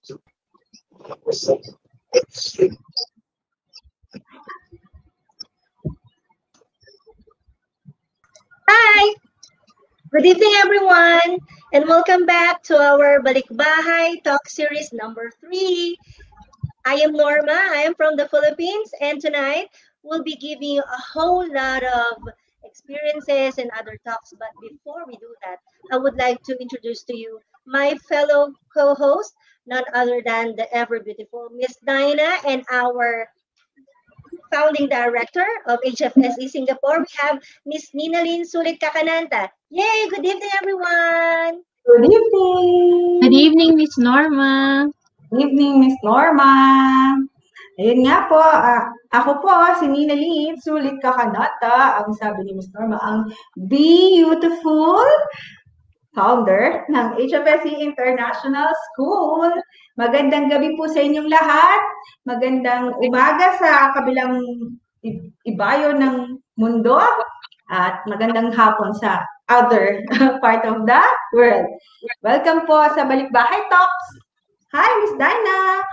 Hi! Good evening, everyone, and welcome back to our Balikbahay Talk Series number 3. I am Norma. I am from the Philippines, and tonight we'll be giving you a whole lot of experiences and other talks. But before we do that, I would like to introduce to you my fellow co-host, none other than the ever beautiful Miss Dinah and our founding director of HFSE Singapore. We have Miss Ninalyn Sulit Kakananta. Yay! Good evening, everyone! Good evening! Good evening, Miss Norma. Good evening, Miss Norma. Ayun nga po, ako po, si Ninalyn Sulit Kakanata. Ang sabi ni Miss Norma, ang beautiful founder ng HFSE International School. Magandang gabi po sa inyong lahat. Magandang umaga sa kabilang ibayo ng mundo. At magandang hapon sa other part of the world. Welcome po sa Balikbahay Talks. Hi, Miss Dinah.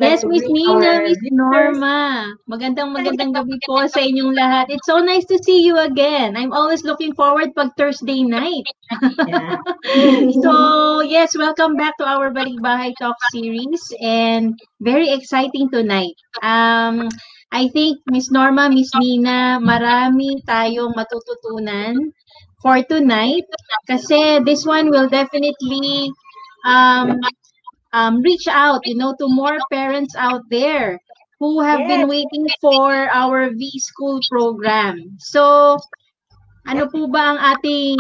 Yes, Miss Nina, Miss Norma. Magandang gabi po sa inyong lahat. It's so nice to see you again. I'm always looking forward pag Thursday night. Yeah. So, yes, welcome back to our Balikbahay Talk series and very exciting tonight. I think Miss Norma, Miss Nina, marami tayong matututunan for tonight kasi this one will definitely reach out, to more parents out there who have been waiting for our V-School program. So, ano po ba ang ating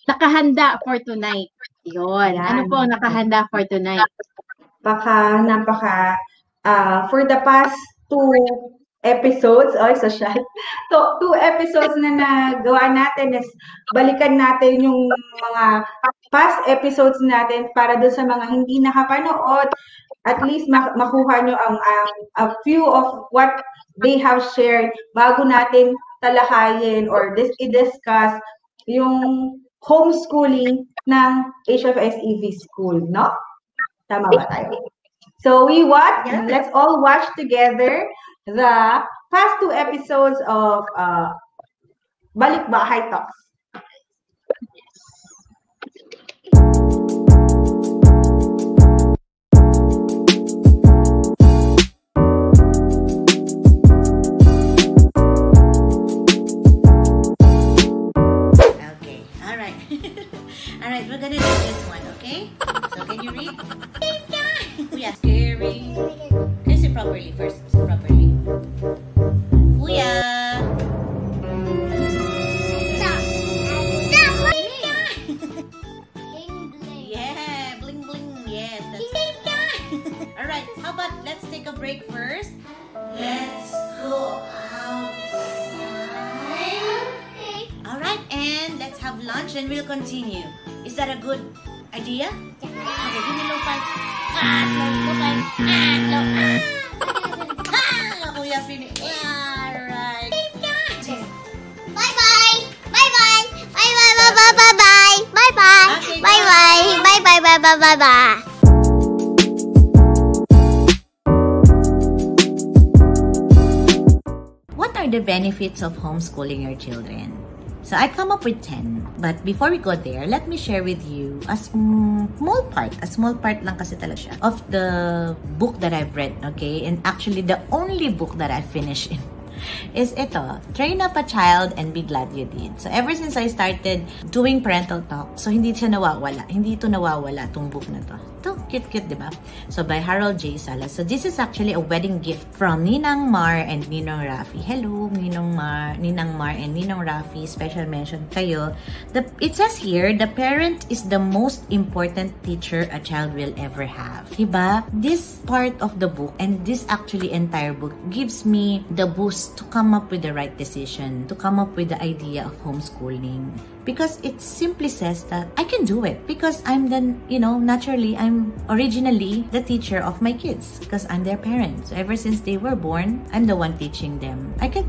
nakahanda for tonight? Yun. Yan. Ano po nakahanda for tonight? For the past 2 episodes, social, 2 episodes na nagawa natin is balikan natin yung mga past episodes natin para doon sa mga hindi nakapanood, at least makuha nyo a few of what they have shared bago natin talakayin or i-discuss yung homeschooling ng HFSE School, no? Tama ba tayo? So let's all watch together the past 2 episodes of Balikbahay Talks. Alright, we're gonna do this one, okay? So can you read? Kuya, scary. Can you say properly first? Say properly. Kuya. Yeah, bling bling. Yes, that's alright, how about let's take a break first? Let's go outside. Alright, and let's have lunch and we'll continue. Is that a good idea? Yeah. Okay, give me low five. Low five. Low. Kuya, finish. Alright. Bye-bye. Bye-bye. Bye-bye. Bye-bye. Okay, Bye-bye. Bye-bye. Bye-bye. Bye-bye. What are the benefits of homeschooling your children? So I come up with 10. But before we go there, let me share with you a small part lang kasi talaga siya, of the book that I've read, okay? And actually, the only book that I finished in is ito, Train Up a Child and Be Glad You Did. So ever since I started doing parental talk, so hindi ito nawawala tong book na to. Ito, cute, diba? So by Harold J. Salas. So this is actually a wedding gift from Ninang Mar and Ninong Rafi. Hello, Ninang Mar and Ninong Rafi. Special mention kayo. It says here, the parent is the most important teacher a child will ever have. Diba? This part of the book and this actually entire book gives me the boost to come up with the right decision, to come up with the idea of homeschooling. Because it simply says that I can do it because I'm naturally, I'm originally the teacher of my kids because I'm their parent. So ever since they were born, I'm the one teaching them. I could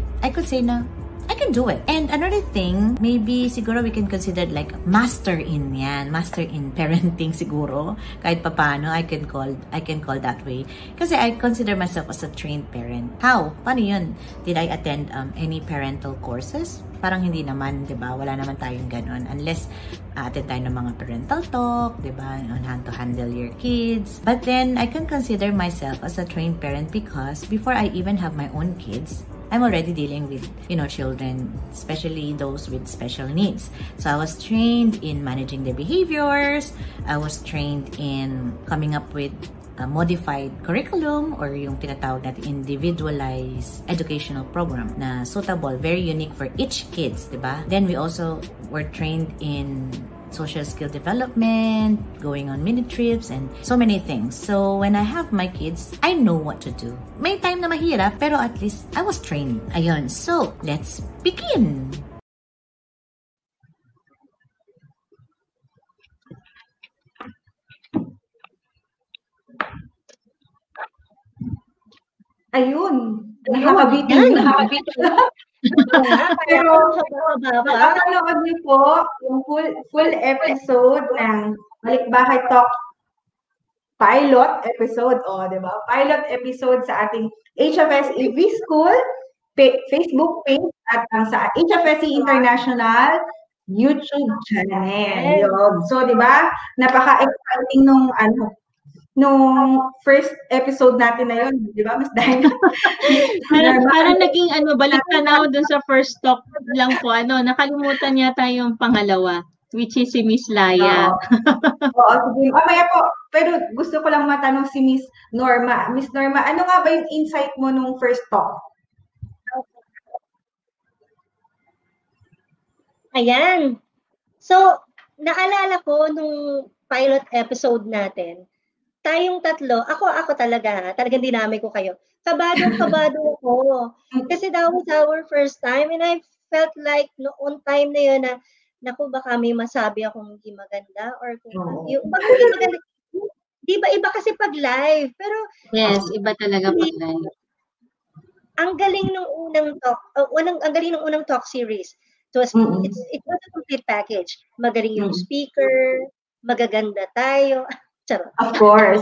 say na, I can can do it. And another thing, maybe siguro we can consider like master in yan. Master in parenting siguro. Kahit papano, I can call that way. Kasi I consider myself as a trained parent. How? Paano yun? Did I attend any parental courses? Parang hindi naman, di ba? Wala naman tayong ganon. Unless attend tayo ng mga parental talk, di ba? On how to handle your kids. But then, I can consider myself as a trained parent because before I even have my own kids, I'm already dealing with, children, especially those with special needs. So I was trained in managing their behaviors. I was trained in coming up with a modified curriculum or yung tinatawag natin individualized educational program na suitable, very unique for each kids, diba? Then we also were trained in social skill development, going on mini trips, and so many things. So when I have my kids, I know what to do. May time na mahirap, pero at least I was trained. Ayun, so let's begin! Ayun, nakakabitin. Pero napapanood niyo po yung full episode ng Balikbahay Talk pilot episode, di ba? Pilot episode sa ating HFS EV School Facebook page at sa HFSC International YouTube channel. Yun. So, di ba? Napaka-exciting nung first episode natin na yun, di ba, Miss Dinah? Parang naging balik tanaw dun sa first talk lang po. Nakalimutan yata yung pangalawa, which is si Miss Laya. Oo, sige. Mamaya po, pero gusto ko lang matanong si Miss Norma. Miss Norma, ano nga ba yung insight mo nung first talk? Ayan. So, naalala ko nung pilot episode natin, tayong tatlo, ako talaga, talagang dinamay ko kayo. Kabado ako. Kasi that was our first time and I felt like noon time na yun na, naku, baka may masabi akong hindi maganda or kung yung pag hindi maganda. Di ba iba kasi pag live? Pero yes, iba talaga pag live. Ang galing ng unang talk series. It was a complete package. Magaling yung speaker, magaganda tayo. Charot. Of course.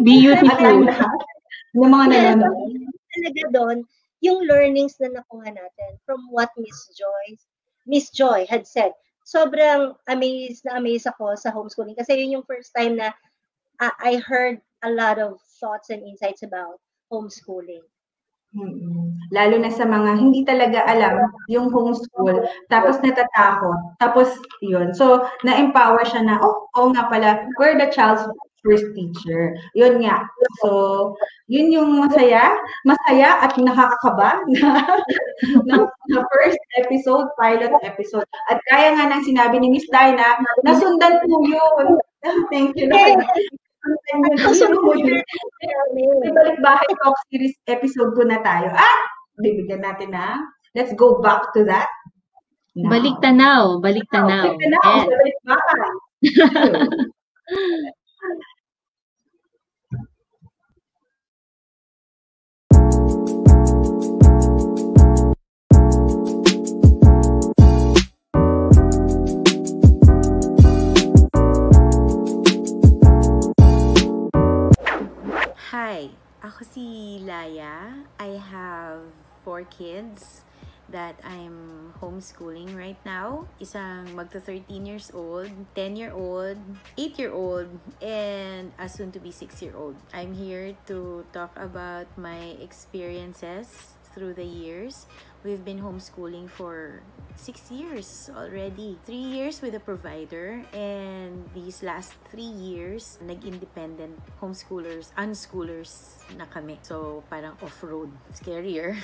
Beautiful. Yung mga nanonood. Talaga doon, yung learnings na nakuha natin from what Miss Joy had said. Sobrang amazed ako sa homeschooling kasi yun yung first time na I heard a lot of thoughts and insights about homeschooling. Lalo na sa mga hindi talaga alam yung homeschool, tapos natatakot, tapos yun. So, na-empower siya na, nga pala, we're the child's first teacher. Yun nga. So, yun yung masaya at nakakakaba na first episode, pilot episode. At kaya nga nang sinabi ni Miss Dinah, nasundan po yun. Thank you, Lord. May Balikbahay Talk Series episode po na tayo. Bibigyan natin let's go back to that. Now. Balik tanaw. Balik tanaw sa Balikbahay. Hi, ako si Laya. I have 4 kids that I'm homeschooling right now. Isang magta-13 years old, 10-year-old, 8-year-old, and a soon-to-be 6-year-old. I'm here to talk about my experiences through the years. We've been homeschooling for 6 years already. 3 years with a provider, and these last 3 years, nag-independent unschoolers na kami. So, parang off-road. Scarier.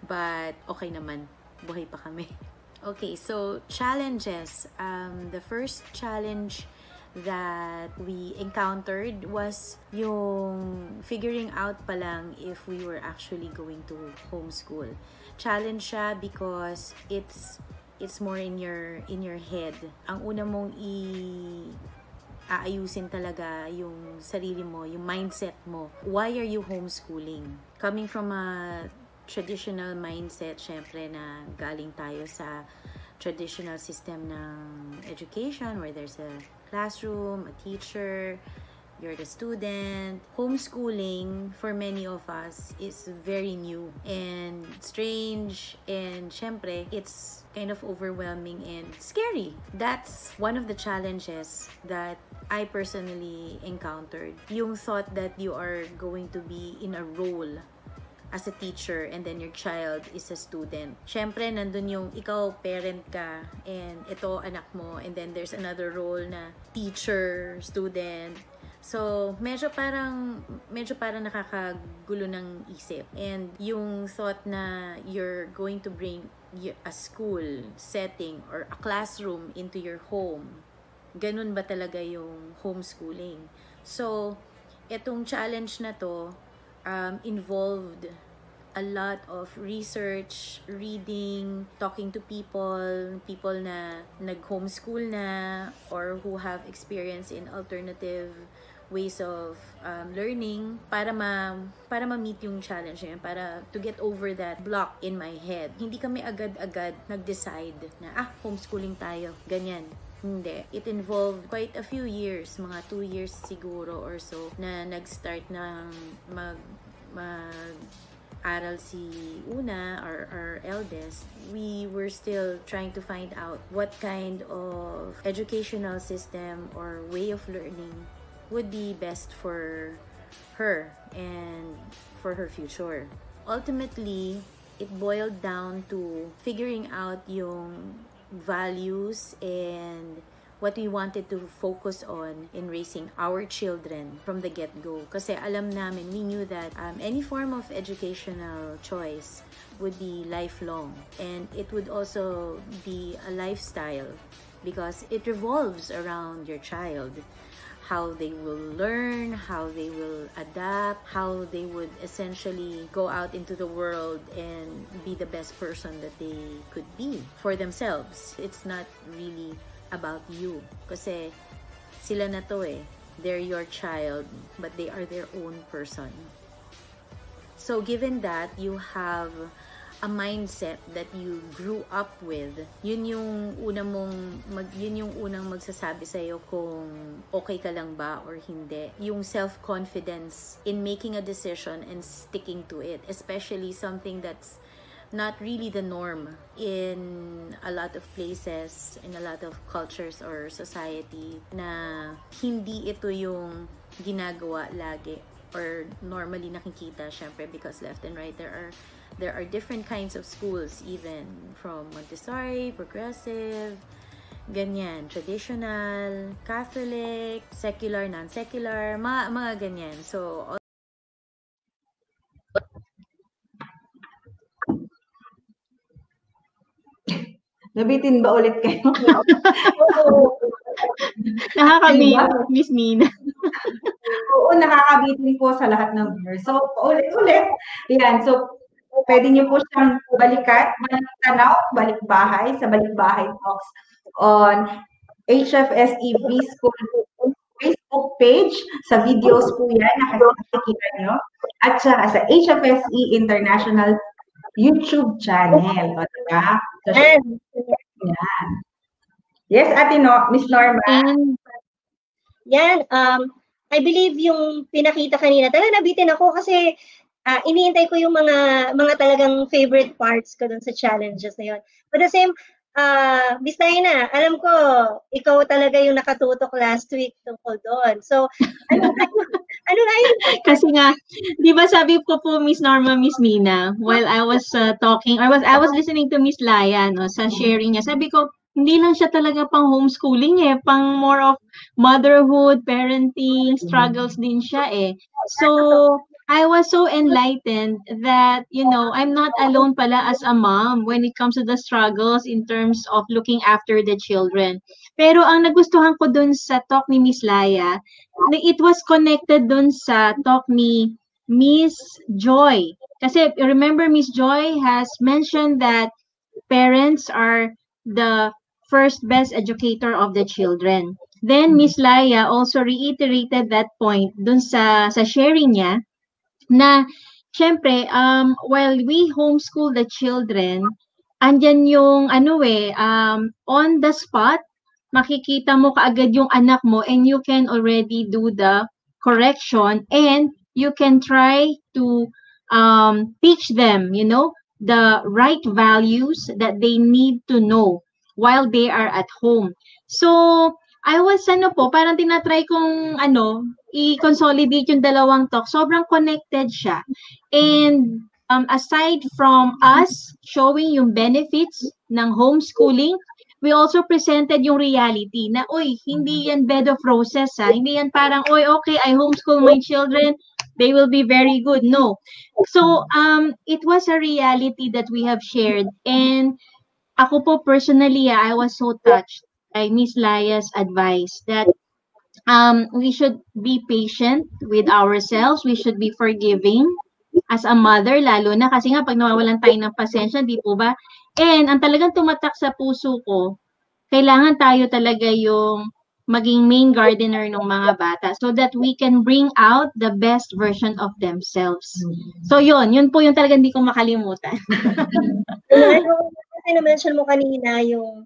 But, okay naman. Buhay pa kami. Okay, so, challenges. The first challenge that we encountered was yung figuring out pa lang if we were actually going to homeschool. Challenge siya because it's more in your head. Ang una mong aayusin talaga yung sarili mo, yung mindset mo. Why are you homeschooling? Coming from a traditional mindset, syempre na galing tayo sa traditional system ng education where there's a classroom, a teacher, you're the student. Homeschooling for many of us is very new and strange, and syempre it's kind of overwhelming and scary. That's one of the challenges that I personally encountered. Yung thought that you are going to be in a role as a teacher and then your child is a student. Syempre, nandun yung ikaw parent ka and ito anak mo, and then there's another role na teacher, student. So, medyo parang nakakagulo ng isip. And yung thought na you're going to bring a school setting or a classroom into your home, ganun ba talaga yung homeschooling? So, itong challenge na to involved a lot of research, reading, talking to people na nag-homeschool na or who have experience in alternative ways of learning para ma-meet yung challenge yun, para to get over that block in my head. Hindi kami agad-agad nag-decide na homeschooling tayo, ganyan. Hindi. It involved quite a few years, mga 2 years siguro or so, na nag-start ng mag-aral si Una, our eldest. We were still trying to find out what kind of educational system or way of learning would be best for her and for her future. Ultimately, it boiled down to figuring out yung values and what we wanted to focus on in raising our children from the get-go. Kasi alam namin, we knew that any form of educational choice would be lifelong, and it would also be a lifestyle because it revolves around your child. How they will learn, how they will adapt, how they would essentially go out into the world and be the best person that they could be for themselves. It's not really about you. Kasi sila na to eh. They're your child, but they are their own person. So given that you have a mindset that you grew up with, yun yung unang magsasabi sa'yo kung okay ka lang ba or hindi. Yung self-confidence in making a decision and sticking to it, especially something that's not really the norm in a lot of places, in a lot of cultures or society, na hindi ito yung ginagawa lagi or normally nakikita, syempre, because left and right there are different kinds of schools, even from Montessori, progressive, ganyan, traditional, Catholic, secular, non-secular, mga ganyan. So Nabitin ba ulit kayo? Nakakabitin, Miss Nina. Oo, nakakabitin po sa lahat ng viewers. So, ulit-ulit. Yan. So, pwede niyo po siyang balikan, tanaw, balikbahay, sa Balikbahay Talks on HFSE School Facebook page. Sa videos po yan, nakikita nyo. At saka sa HFSE International YouTube channel. O, diba? So, yan. Yes, Ate Miss Norma. And yan, I believe yung pinakita kanina, talaga nabitin ako kasi iniintay ko yung mga talagang favorite parts ko dun sa challenges na yun. But the same, Bisaya na, alam ko, ikaw talaga yung nakatutok last week tungkol doon. So, ano na yun? kasi nga, di ba sabi ko po, Miss Norma, Miss Nina, while I was talking, or I was listening to Miss Lian, no, sa sharing niya, sabi ko, hindi lang siya talaga pang homeschooling eh, pang more of motherhood, parenting, struggles din siya eh. So, I was so enlightened that, I'm not alone pala as a mom when it comes to the struggles in terms of looking after the children. Pero ang nagustuhan ko dun sa talk ni Miss Laya, it was connected dun sa talk ni Miss Joy. Kasi remember, Miss Joy has mentioned that parents are the first best educator of the children. Then Miss Laya also reiterated that point dun sa sharing niya, na syempre, while we homeschool the children, andyan yung on the spot, makikita mo kaagad yung anak mo and you can already do the correction and you can try to teach them, the right values that they need to know while they are at home. So, I was parang tinatry kong i-consolidate yung dalawang talk. Sobrang connected siya. And aside from us showing yung benefits ng homeschooling, we also presented yung reality na, hindi yan bed of roses ha. Hindi yan parang, okay, I homeschool my children, they will be very good. No. So, it was a reality that we have shared. And ako po personally, I was so touched by Miss Laya's advice that we should be patient with ourselves. We should be forgiving as a mother, lalo na kasi nga pag nawawalan tayo ng pasensya, di po ba? And ang talagang tumatak sa puso ko, kailangan tayo talaga yung maging main gardener ng mga bata so that we can bring out the best version of themselves. So yun po yung talagang hindi ko makalimutan. Kasi na-mention mo kanina yung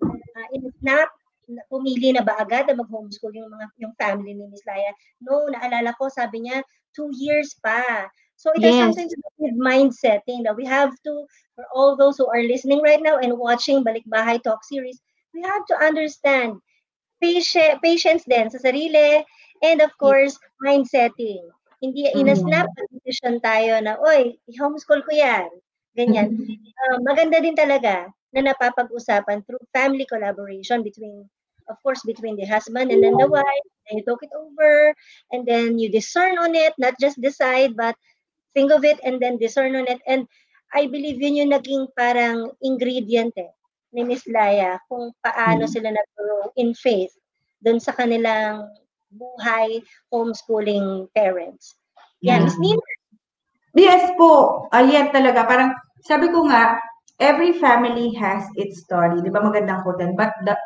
pumili na ba agad na mag-homeschool yung family ni Miss Laya? No, naalala ko, sabi niya, 2 years pa. So it has something to do with mindsetting that we have to, for all those who are listening right now and watching Balikbahay Talk series, we have to understand patience din sa sarili and of course, mindsetting. Hindi ina-snap na decision tayo na, i-homeschool ko yan. Ganyan. Maganda din talaga na napapag-usapan through family collaboration between the husband and then the wife, and you talk it over, and then you discern on it, not just decide, but think of it and then discern on it. And I believe yun yung naging parang ingredient ni Miss Laya kung paano sila nag-grow in faith dun sa kanilang buhay homeschooling parents. Yan, Miss Nina. Yes po. Yan talaga. Parang sabi ko nga, every family has its story. Di ba magandang quote? But the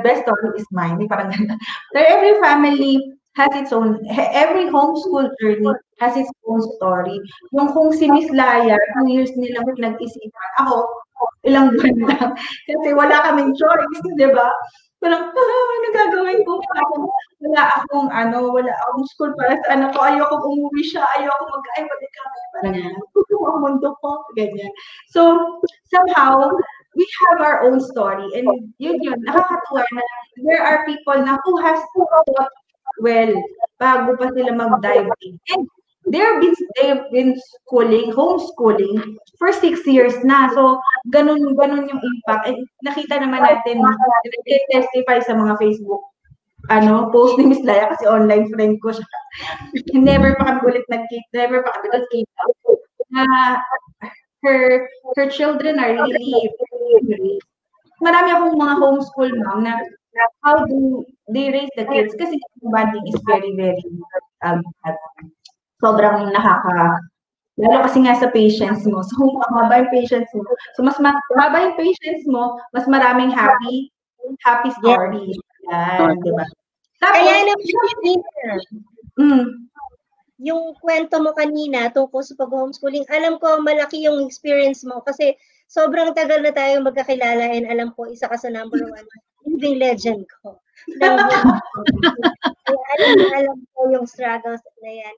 best story is mine. Parang ganda. So every family has its own, every homeschool journey has its own story. Yung kung si Miss Laya, 2 years nilang nag-isipan. Ako, ilang buwan lang. Kasi wala kaming choice, di ba? Parang, ano gagawin ko? Wala akong school para sa anak ko. Ayoko umuwi siya. Ayoko balik kami. Parang, ang mundo ko. Ganyan. So, somehow, we have our own story. And yun, nakakatuwa na there are people na who has thought well bago pa sila mag-dive in. And they've been homeschooling for 6 years na. So, ganun yung impact. And nakita naman natin, testify sa mga Facebook post ni Miss Laya kasi online friend ko siya. Never pa kami ulit nagkita. Her children are really marami akong mga homeschool mom na how do they raise the kids kasi bonding is very, very sobrang lalo kasi nga sa patience mo. So, mahaba yung patience mo. So, mas mahaba yung patience mo, mas maraming happy stories. Yan, di ba? Kaya naman, yung kwento mo kanina tungkol sa pag-homeschooling, alam ko malaki yung experience mo kasi sobrang tagal na tayong magkakilala and alam ko isa ka sa number 1 living legend ko. Alam ko yung struggles na yan.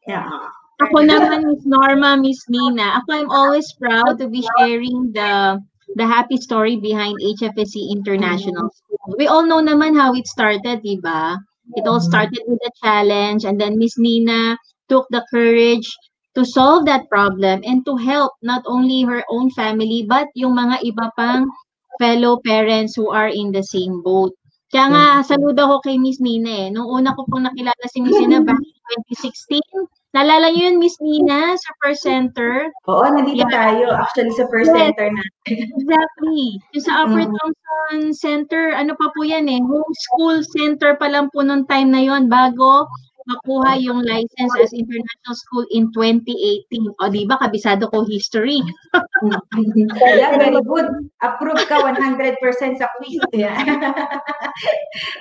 Ako naman, Miss Norma, Miss Nina, I'm always proud to be sharing the happy story behind HFSC International School. We all know naman how it started, diba? It all started with a challenge and then Miss Nina took the courage to solve that problem and to help not only her own family but yung mga iba pang fellow parents who are in the same boat. Kaya nga, saludo ko kay Miss Nina Nung una ko pong nakilala si Miss Nina back in 2016, naalala niyo yun, Miss Nina, sa First Center? Oo, nandito tayo actually sa First Center natin. Exactly. Yung sa Upper Thompson Center, ano pa po yan homeschool center pa lang po nung time na yon bago makuha yung license as international school in 2018. O di ba, kabisado ko history. Yeah, very good. Approve ka 100% sa quiz. Yeah.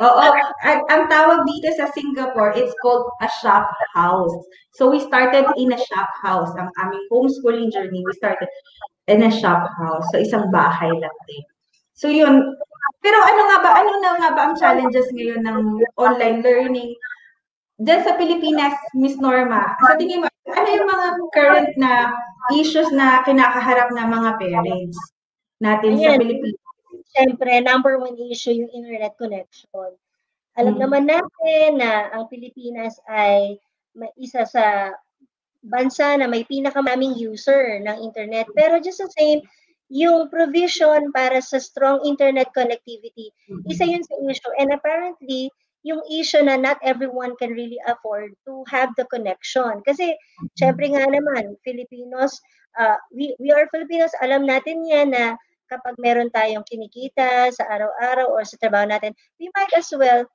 Oo, ang tawag dito sa Singapore, it's called a shop house. So we started in a shop house. Ang aming homeschooling journey, we started in a shop house. So isang bahay lang din. So yun. Pero ano na nga ba ang challenges ngayon ng online learning? Diyan sa Pilipinas, Miss Norma, sa tingin mo, ano yung mga current na issues na kinakaharap ng mga parents natin sa Ayan, Pilipinas? siyempre, number one issue yung internet connection. Alam Mm. naman natin na ang Pilipinas ay isa sa bansa na may pinakamaraming user ng internet. Pero just the same, yung provision para sa strong internet connectivity, isa yun sa issue. And apparently, yung issue na not everyone can really afford to have the connection. Kasi, syempre nga naman, Filipinos, we are Filipinos, alam natin yan na kapag meron tayong kinikita sa araw-araw or sa trabaho natin, we might as well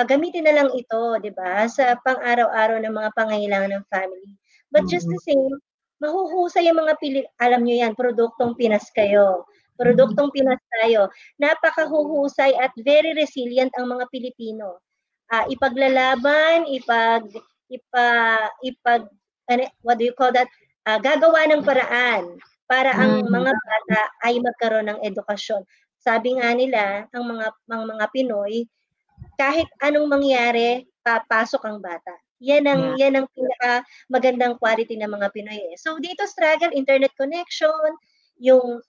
gamitin na lang ito, di ba, sa pang-araw-araw ng mga pangailangan ng family. But just the same, mahuhusay yung mga alam nyo yan, produktong Pinas kayo. Produktong Pinas tayo. Napakahuhusay at very resilient ang mga Pilipino. Ipaglalaban, what do you call that? Gagawa ng paraan para ang mga bata ay magkaroon ng edukasyon. Sabi nga nila, ang mga Pinoy, kahit anong mangyari, papasok ang bata. Yan ang pinaka magandang quality ng mga Pinoy. So dito struggle internet connection, yung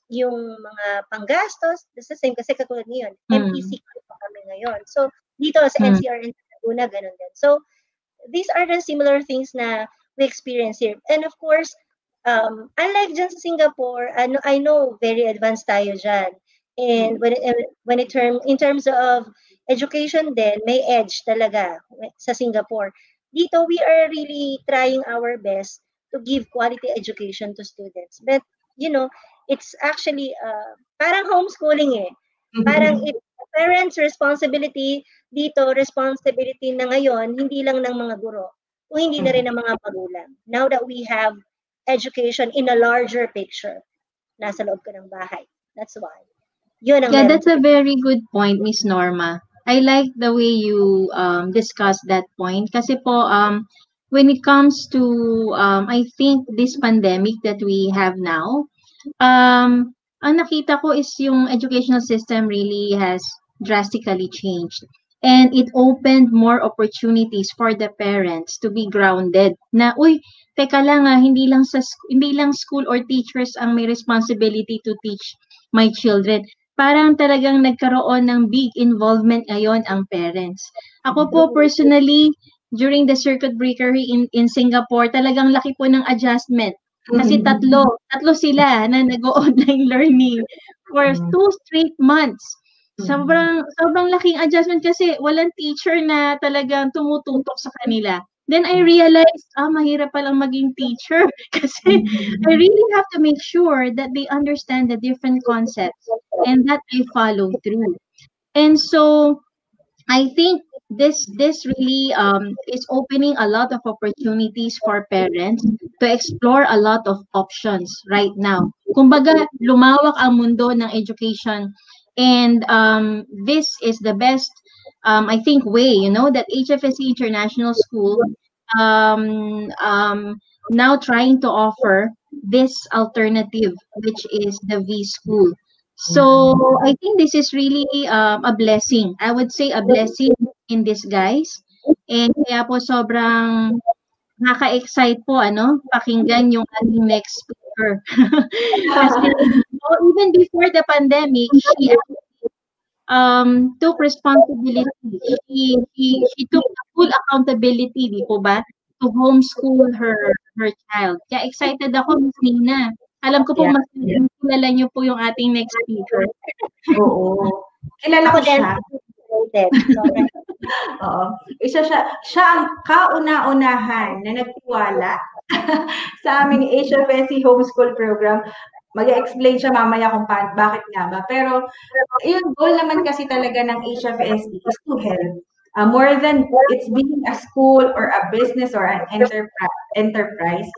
mga panggastos, the same kasi katulad ngayon, MPC pa kami ngayon. So dito sa NCR and Laguna ganun din. So these are the similar things na we experience here. And of course, unlike dyan sa Singapore, I know very advanced tayo dyan. And in terms of education din, may edge talaga sa Singapore. Dito, we are really trying our best to give quality education to students. But, it's actually parang homeschooling eh. Parang it's parents' responsibility dito, responsibility na ngayon, hindi lang ng mga guro, o hindi na rin ng mga magulang. Now that we have education in a larger picture, nasa loob ka ng bahay. That's why. Yun ang Yeah, that's a very good point, Miss Norma. I like the way you discuss that point. Kasi po, when it comes to, I think this pandemic that we have now, ang nakita ko is yung educational system really has drastically changed. And it opened more opportunities for the parents to be grounded. Na, uy, teka lang hindi lang school or teachers ang may responsibility to teach my children. Parang talagang nagkaroon ng big involvement ngayon ang parents. Ako po personally, during the circuit breaker in Singapore, talagang laki po ng adjustment. Kasi tatlo sila na nag-online learning for 2 straight months. Sobrang laking adjustment kasi walang teacher na talagang tumututok sa kanila. Then I realized, mahirap palang maging teacher kasi I really have to make sure that they understand the different concepts and that I follow through. And so I think this really is opening a lot of opportunities for parents to explore a lot of options right now. Kumbaga, lumawak ang mundo ng education, and this is the best I think way, that HFSC International School now trying to offer this alternative, which is the V School. So I think this is really a blessing. I would say a blessing in disguise. And kaya po sobrang nakaka-excite po pakinggan yung ating next speaker. Kasi even before the pandemic, she took responsibility. She took full accountability, di po ba, to homeschool her child. Kaya excited ako, Miss Nina. Alam ko po, mas kilala niyo po yung ating next speaker. Oo. Kilala ko siya. Oo. Siya ang kauna-unahan na nagtiwala sa aming HFSC homeschool program. Mag-explain siya mamaya kung bakit nga ba. Pero yung goal naman kasi talaga ng HFSC is to help. More than it's being a school or a business or an enterprise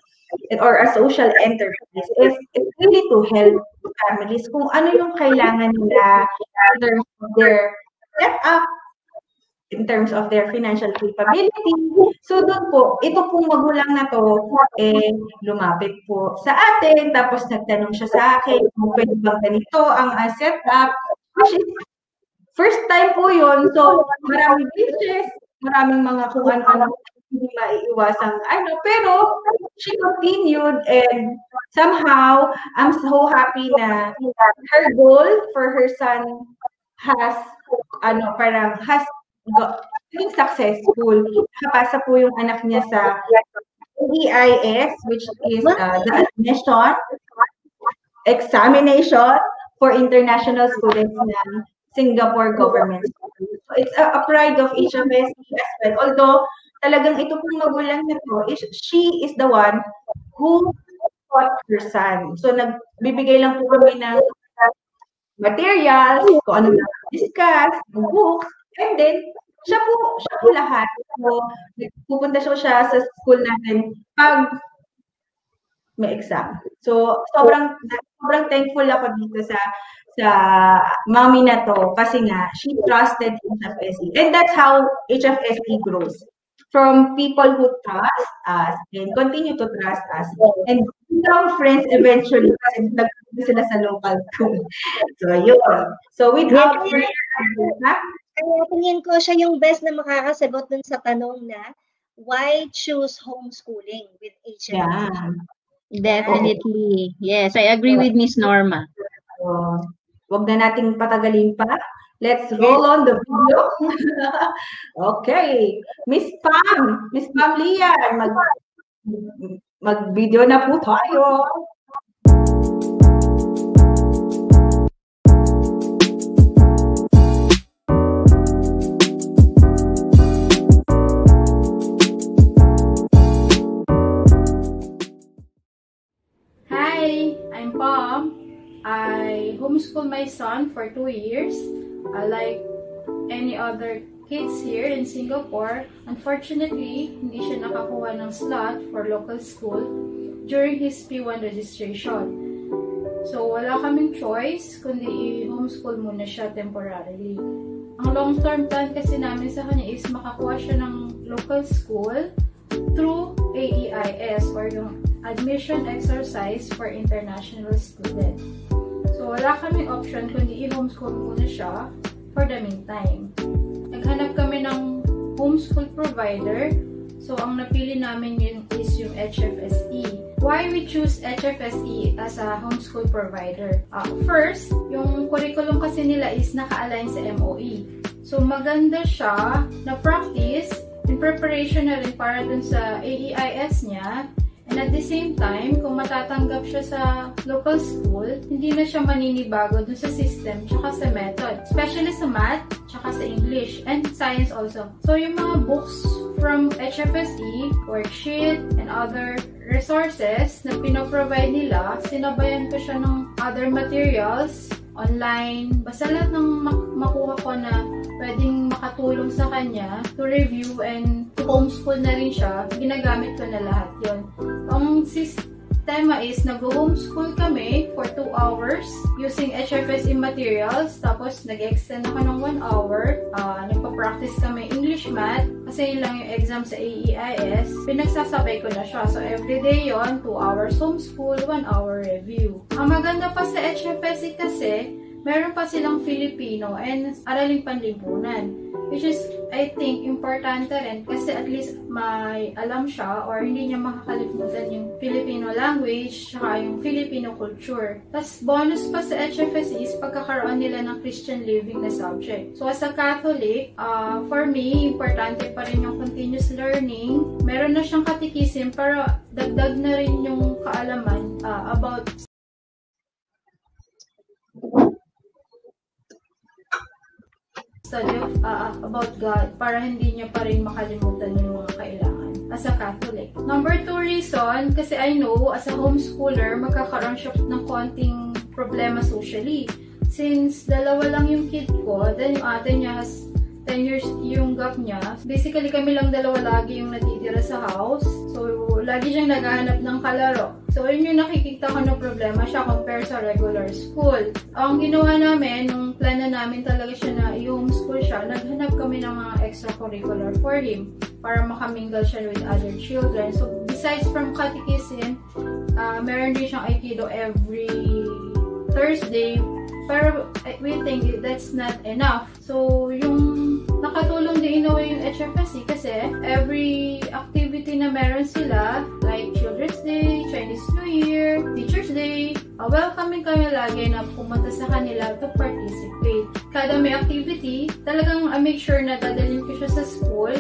or a social enterprise, it's really to help families kung ano yung kailangan nila in terms of their set up in terms of their financial capability. So doon po, ito pong magulang na to, lumapit po sa atin, tapos nagtanong siya sa akin, kung pwede bang ganito ang set up, which is first time po yun. So, maraming dishes, maraming mga kung ano-ano, hindi maiiwasang pero she continued, and somehow, I'm so happy na her goal for her son has being successful. Nakapasa po yung anak niya sa EIS, which is the examination for international students ng Singapore government. So it's a pride of HFSC as well. Although, talagang ito pong magulang na to, she is the one who taught her son. So, nagbibigay lang po kami ng materials, kung ano na discuss, books, and then, siya po lahat. So, pupunta siya sa school natin pag may exam. So, sobrang thankful ako dito sa mommy na to kasi nga, she trusted HFSC. And that's how HFSC grows. From people who trust us and continue to trust us. And become friends eventually kasi nagpunta sila sa local school. So, yun. So, without further ado, kaya tingin ko siya yung best na makakasagot dun sa tanong na why choose homeschooling with HFSC? Yeah. Definitely. Yes, I agree with Miss Norma. Wag na nating patagalin pa. Let's roll on the video. Okay. Miss Pam Lian, mag-video na po tayo. Hi, I'm Pam. I homeschool my son for 2 years. Like any other kids here in Singapore, unfortunately, hindi siya nakakuha ng slot for local school during his P1 registration. So, wala kaming choice kundi i-homeschool muna siya temporarily. Ang long-term plan kasi namin sa kanya is makakuha siya ng local school through AEIS or yung Admission Exercise for International Students. So, wala kaming option kundi i-homeschool muna siya for the meantime. Naghanap kami ng homeschool provider. So, ang napili namin is yung HFSE. Why we choose HFSE as a homeschool provider? First, yung curriculum kasi nila is naka-align sa MOE. So, maganda siya na practice in preparation na rin para dun sa AEIS niya. And at the same time, kung matatanggap siya sa local school, hindi na siya maninibago dun sa system tsaka sa method. Especially sa math, tsaka sa English, and science also. So, yung mga books from HFSE, worksheet, and other resources na pinoprovide nila, sinabayan ko siya ng other materials, online, basta lahat ng makuha ko na pwedeng makatulong sa kanya to review and to homeschool na rin siya, ginagamit ko na lahat yon. Ang sistema is nag-homeschool kami for 2 hours using HFSE materials, tapos nag-extend ako ng 1 hour, nagpa-practice kami English math, kasi yun lang yung exam sa AEIS, pinagsasabay ko na siya. So, everyday yon 2 hours homeschool, 1 hour review. Ang maganda pa sa HFSE kasi, meron pa silang Filipino and araling panlipunan. Which is, I think, importante rin kasi at least may alam siya or hindi niya makakalimutan yung Filipino language saka yung Filipino culture. Tapos, bonus pa sa HFSE is pagkakaroon nila ng Christian living na subject. So, as a Catholic, for me, importante pa rin yung continuous learning. Meron na siyang catechism pero dagdag na rin yung kaalaman about study about God para hindi niya pa rin makalimutan yung mga kailangan as a Catholic. Number 2 reason, kasi I know as a homeschooler, magkakaroon siya ng konting problema socially. Since dalawa lang yung kid ko, then yung ate niya has 10 years yung gap niya. Basically, kami lang dalawa lagi yung natitira sa house. So, lagi siyang naghahanap ng kalaro. So, yun yung nakikita ko na problema siya compare sa regular school. Ang ginawa namin, nung plan na namin talaga siya na i-homeschool siya, naghanap kami ng mga extracurricular for him para makamingle siya with other children. So, besides from catechism, meron din siyang Aikido every Thursday. Pero we think that's not enough. So, yung nakatulong din in a way yung HFSC kasi every activity na meron sila, like Children's Day, Chinese New Year, Teacher's Day, welcoming kami lagi na pumunta sa kanila to participate. Kada may activity, talagang make sure na dadalhin ko siya sa school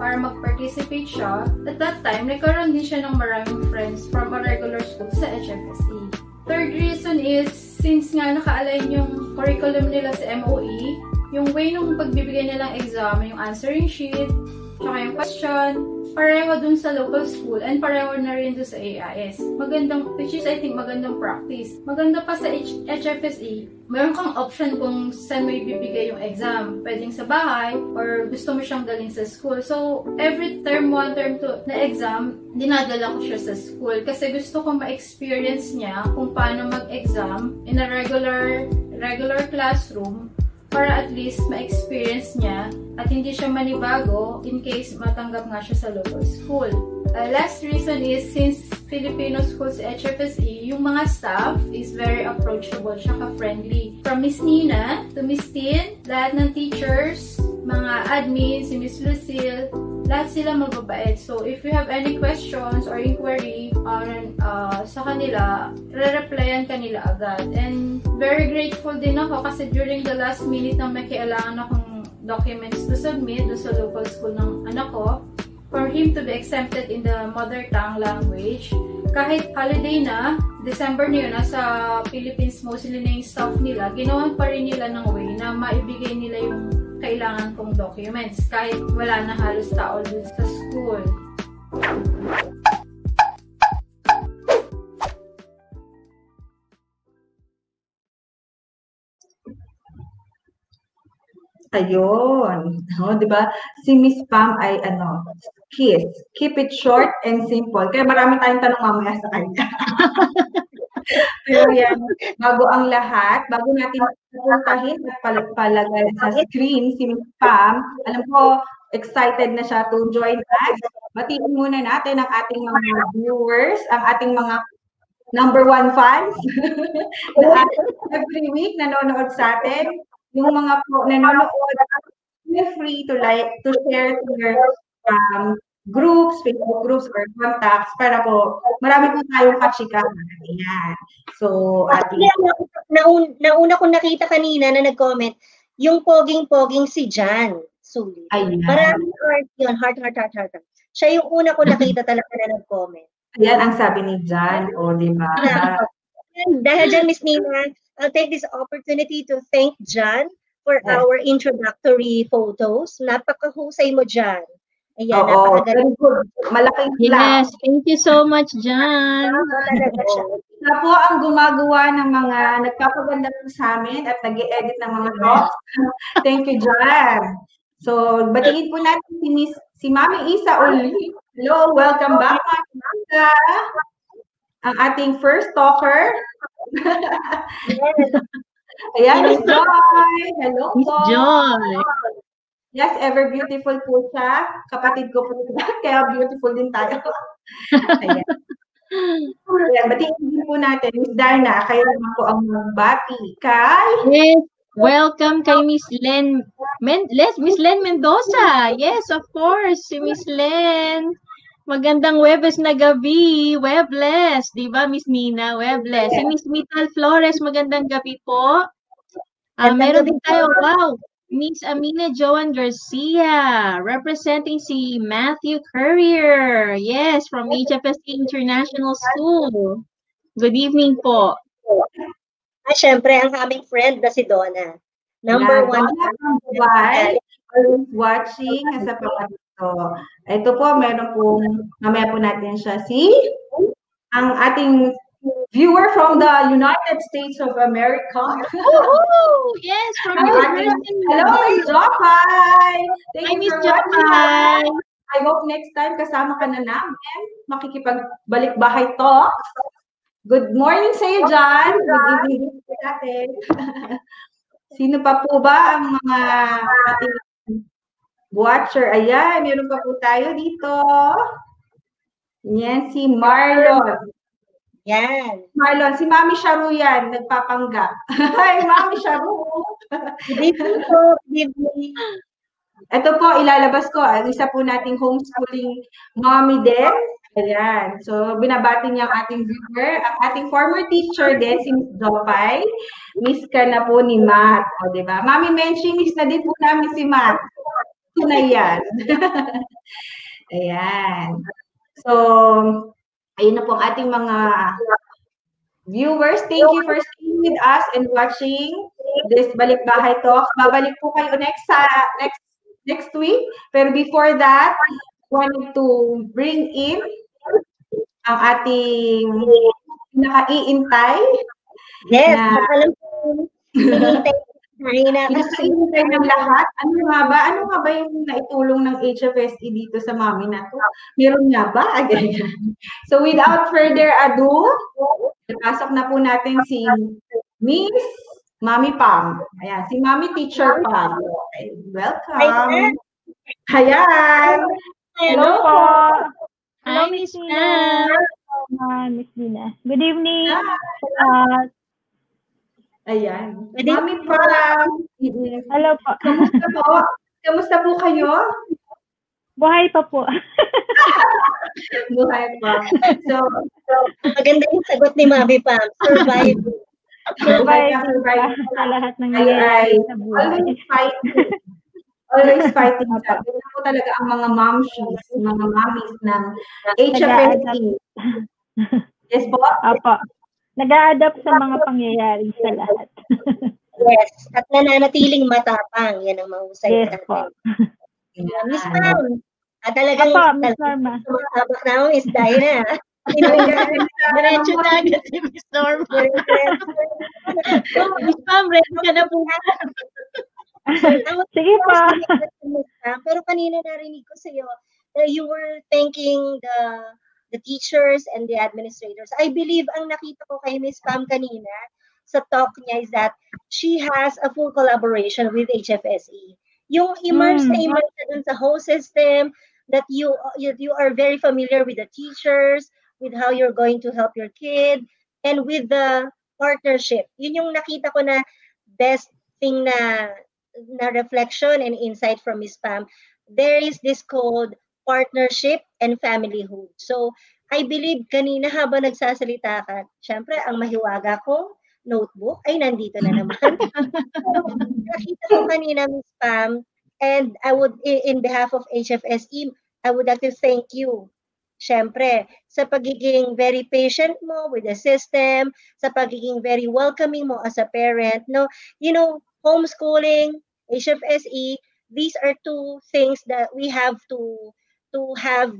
para mag-participate siya. At that time, nagkaroon din siya ng maraming friends from a regular school sa HFSC. Third reason is, since nga naka-align yung curriculum nila sa MOE, yung way nung pagbibigay nilang exam, yung answering sheet, tsaka yung question, pareho dun sa local school and pareho na rin dun sa AIS. Magandang, which is I think magandang practice. Maganda pa sa HFSE, meron kang option kung saan mo ibibigay yung exam. Pwedeng sa bahay or gusto mo siyang dalhin sa school. So, every term 1, term 2 na exam, dinadala ko siya sa school kasi gusto ko ma-experience niya kung paano mag-exam in a regular classroom para at least ma-experience niya at hindi siya manibago in case matanggap nga siya sa local school. Last reason is, since Filipino school sa HFSE, yung mga staff is very approachable, tsaka friendly. From Miss Nina to Miss Tin, lahat ng teachers, mga admins, si Miss Lucille, lahat sila mababait. So, if you have any questions or inquiry sa kanila, re-replyan kanila agad. And very grateful din ako kasi during the last minute na may kailangan akong documents to submit sa local school ng anak ko, for him to be exempted in the mother tongue language. Kahit holiday na, December na yun, nasa Philippines mostly na yung staff nila, ginawan pa rin nila ng way na maibigay nila yung kailangan kong documents kahit wala na halos tao dun sa school. Ayun. Oh, 'di ba? Si Miss Pam ay keep it short and simple. Kaya marami tayong tanong mamaya sa kanya. Pero yan, bago ang lahat, bago natin pupuntahin at palagay sa screen si Miss Pam, alam ko, excited na siya to join us. Batiin muna natin ang ating mga viewers, ang ating mga number 1 fans na every week nanonood sa atin. Yung mga po nanonood, feel free to share to your groups, Facebook groups, or contacts para po marami po tayong kachikahan. Ayan. So, nauna kong nakita kanina na nag-comment, yung poging-poging si Jan Sulit. Maraming heart yun. Heart. Siya yung una ko nakita talaga na nag-comment. Ayan ang sabi ni Jan. O, di ba? Dahil dyan, Miss Nina, I'll take this opportunity to thank Jan for our introductory photos. Napakahusay mo, Jan. Ayan, napakagaling. Malaking Yes, thank you so much, Jan. Siya po ang gumagawa ng mga nagpapaganda sa amin at nag-edit ng mga vlogs. Thank you, Jan. So, batiin po natin si Mami Isa ulit. Hello, welcome back, Mami Isa. Ang ating first talker. Ayan, Miss Joy. Hello po. Miss Joy. Yes, ever beautiful po siya. Kapatid ko po siya. Kaya beautiful din tayo. Ayan. Ayan, batiin po natin. Miss Darna, kayo naman po ang magbati. Yes, welcome kay Miss Len. Miss Len Mendoza. Yes, of course. Si Miss Len. Magandang Webes na gabi. Webless. Diba, Miss Nina? Webless. Si Miss Mital Flores, magandang gabi po. Meron din tayo, wow. Miss Amina Joan Garcia, representing si Matthew Courier. Yes, from HFSC International School. Good evening po. Syempre, ang aming friend na si Donna. Number 1. Dubai, watching sa pagkakito. Ito po, meron po, mamaya po natin siya ang ating viewer from the United States of America. Woohoo! Yes, from Ang ating, hello, Miss Jopay! Thank Hi, you Miss for watching. Jopay! I hope next time kasama ka na namin. Makikipagbalik-bahay talks. Good morning sa iyo dyan. Good evening din sa atin. Sino pa po ba ang mga ating watcher? Ayan, meron pa po tayo dito. Yan, si Marlon. Yan. Marlon, si Mami Sharu yan, nagpapanggap. Hi, Mami Sharu. Good evening po. Good evening. Ito po, ilalabas ko. Ang isa po nating homeschooling mommy din. Ayan. So, binabati niya ang ating viewer. Ang ating former teacher din, si Miss Jopay. Miss ka na po ni Matt. O, diba? Mami Menchi, miss na din po namin si Matt. Ito na yan. Ayan. So, ayun na po ang ating mga viewers. Thank you for staying with us and watching this Balikbahay Talk. Babalik po kayo next week. Pero before that, wanted to bring in ang ating pinaka-iintay. Yes, na alam ko. Hinihintay pinaka-iintay ng lahat. Ano nga ba yung naitulong ng HFSE dito sa mami na to? Meron nga ba? So without further ado, pasok na po natin si Miss Mami Pam. Ayan, si Mami Teacher Pam. Okay, welcome. Ayan. Hello po. Hi, Miss Pam. Miss Dina. Good evening. Ayan. Mami Pam. Hello po. Kamusta po? Kamusta po kayo? Buhay pa po. Buhay pa. So, maganda yung sagot ni Mami Pam. Survive. Survive sa lahat ng nangyayari sa buhay. Always fighting. Always fighting. Ganyan po talaga ang mga momshies, mga mommies ng HFSE. Yes po? Apo. Nag-a-adapt sa mga pangyayari sa lahat. Yes. At nananatiling matapang. Yan ang mahusay yes, natin. Po. Miss Pam. At talagang Miss Norma. sumasabak na ako, Miss Diana. Diretso na agad si Miss Norma. Miss Pam, ready ka na po. Sige pa. Pero kanina narinig ko sa iyo, you were thanking the teachers and the administrators. I believe ang nakita ko kay Miss Pam kanina sa talk niya is that she has a full collaboration with HFSE. Yung immerse na immerse na dun sa whole system, that you are very familiar with the teachers, with how you're going to help your kid, and with the partnership. Yun yung nakita ko na best thing na reflection and insight from Miss Pam. There is this called partnership and familyhood. So, I believe kanina habang nagsasalita ka, syempre, ang mahiwaga kong notebook ay nandito na naman. Nakita ko kanina, Miss Pam, and I would, in behalf of HFSE, I would like to thank you. Syempre, sa pagiging very patient mo with the system, sa pagiging very welcoming mo as a parent, no? You know, homeschooling, HFSE, these are two things that we have to have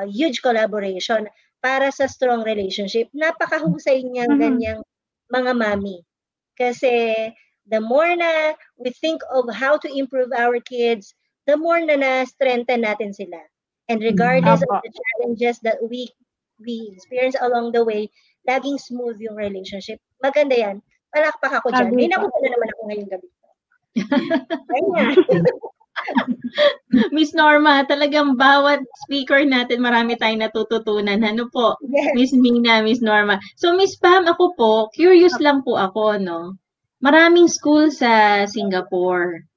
huge collaboration para sa strong relationship. Napakahusay niyang ganyang mga mami. Kasi the more na we think of how to improve our kids, the more na na-strengthen natin sila. And regardless of the challenges that we experience along the way, laging smooth yung relationship. Maganda yan. Palakpak ako dyan. May nakuha na naman ako ngayong gabi. Miss Norma, talagang bawat speaker natin marami tayong natututunan. Ano po? Yes. Miss Mina, Miss Norma. So Miss Pam, ako po, curious lang po ako, no? Maraming school sa Singapore.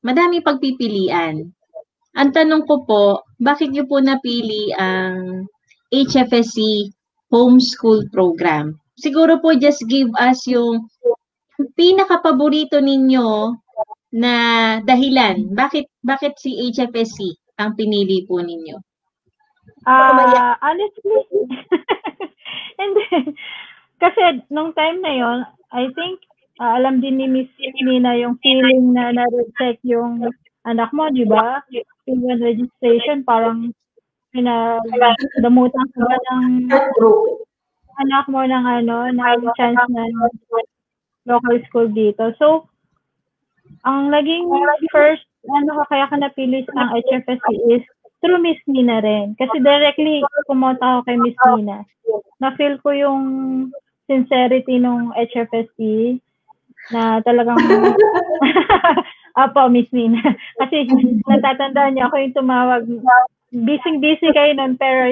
Madami pagpipilian. Ang tanong ko po, bakit niyo po napili ang HFSC homeschool program? Siguro po just give us yung pinaka-paborito ninyo na dahilan. Bakit si HFSC ang pinili po ninyo? Honestly, and then, kasi nung time na yon, I think alam din ni Miss Nina yung feeling na na-reject yung anak mo, di ba? Yung registration, parang Pinagdamutan ko ba ng Heartbroken. anak mo ng chance na local school dito. So, ang naging first, kaya ka napili ang HFSC is through Miss Nina rin. Kasi directly, pumunta ako kay Miss Nina. Na-feel ko yung sincerity ng HFSC na talagang, apo, Miss Nina. Kasi natatandaan niya ako yung tumawag. Busy kayo nun, pero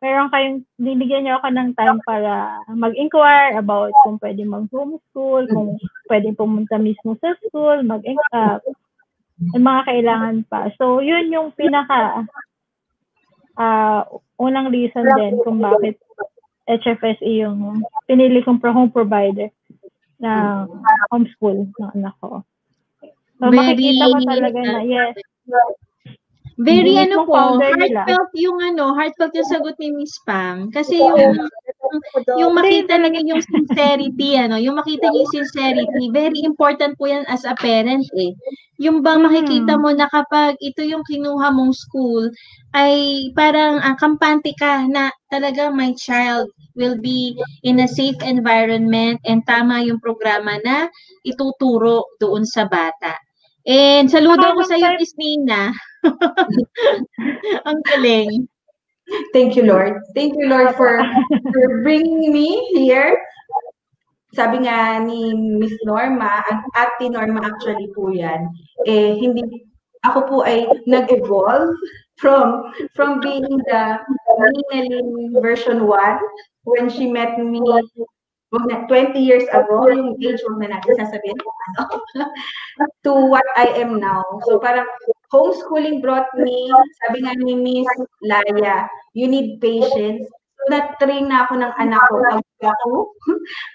meron kayong, binigyan niyo ako ng time para mag-inquire about kung pwede mag-homeschool, kung pwede pumunta mismo sa school, yung mga kailangan pa. So, yun yung pinaka unang reason din kung bakit HFSE yung pinili kong home provider na homeschool ng anak ko. So, makikita ko talaga na, yes, very Hindi mismo founder nila. heartfelt yung sagot ni Miss Pam. Kasi yung makita niyo yung sincerity, yung makita niyo yung sincerity, very important po yan as a parent eh. Yung bang makikita mo na kapag ito yung kinuha mong school, ay parang kampante ka na talaga my child will be in a safe environment and tama yung programa na ituturo doon sa bata. And saludo ako sa iyo, Miss Nina. Ang galing. Thank you, Lord. Thank you, Lord, for bringing me here. Sabi nga ni Miss Norma, ang Ate Norma actually po yan, hindi, ako po ay nag-evolve from being the Nina version 1 when she met me 20 years ago, yung age wag na natin sasabihin, to what I am now. So parang homeschooling brought me, sabi nga ni Miss Laya, you need patience. So na-train na ako ng anak ko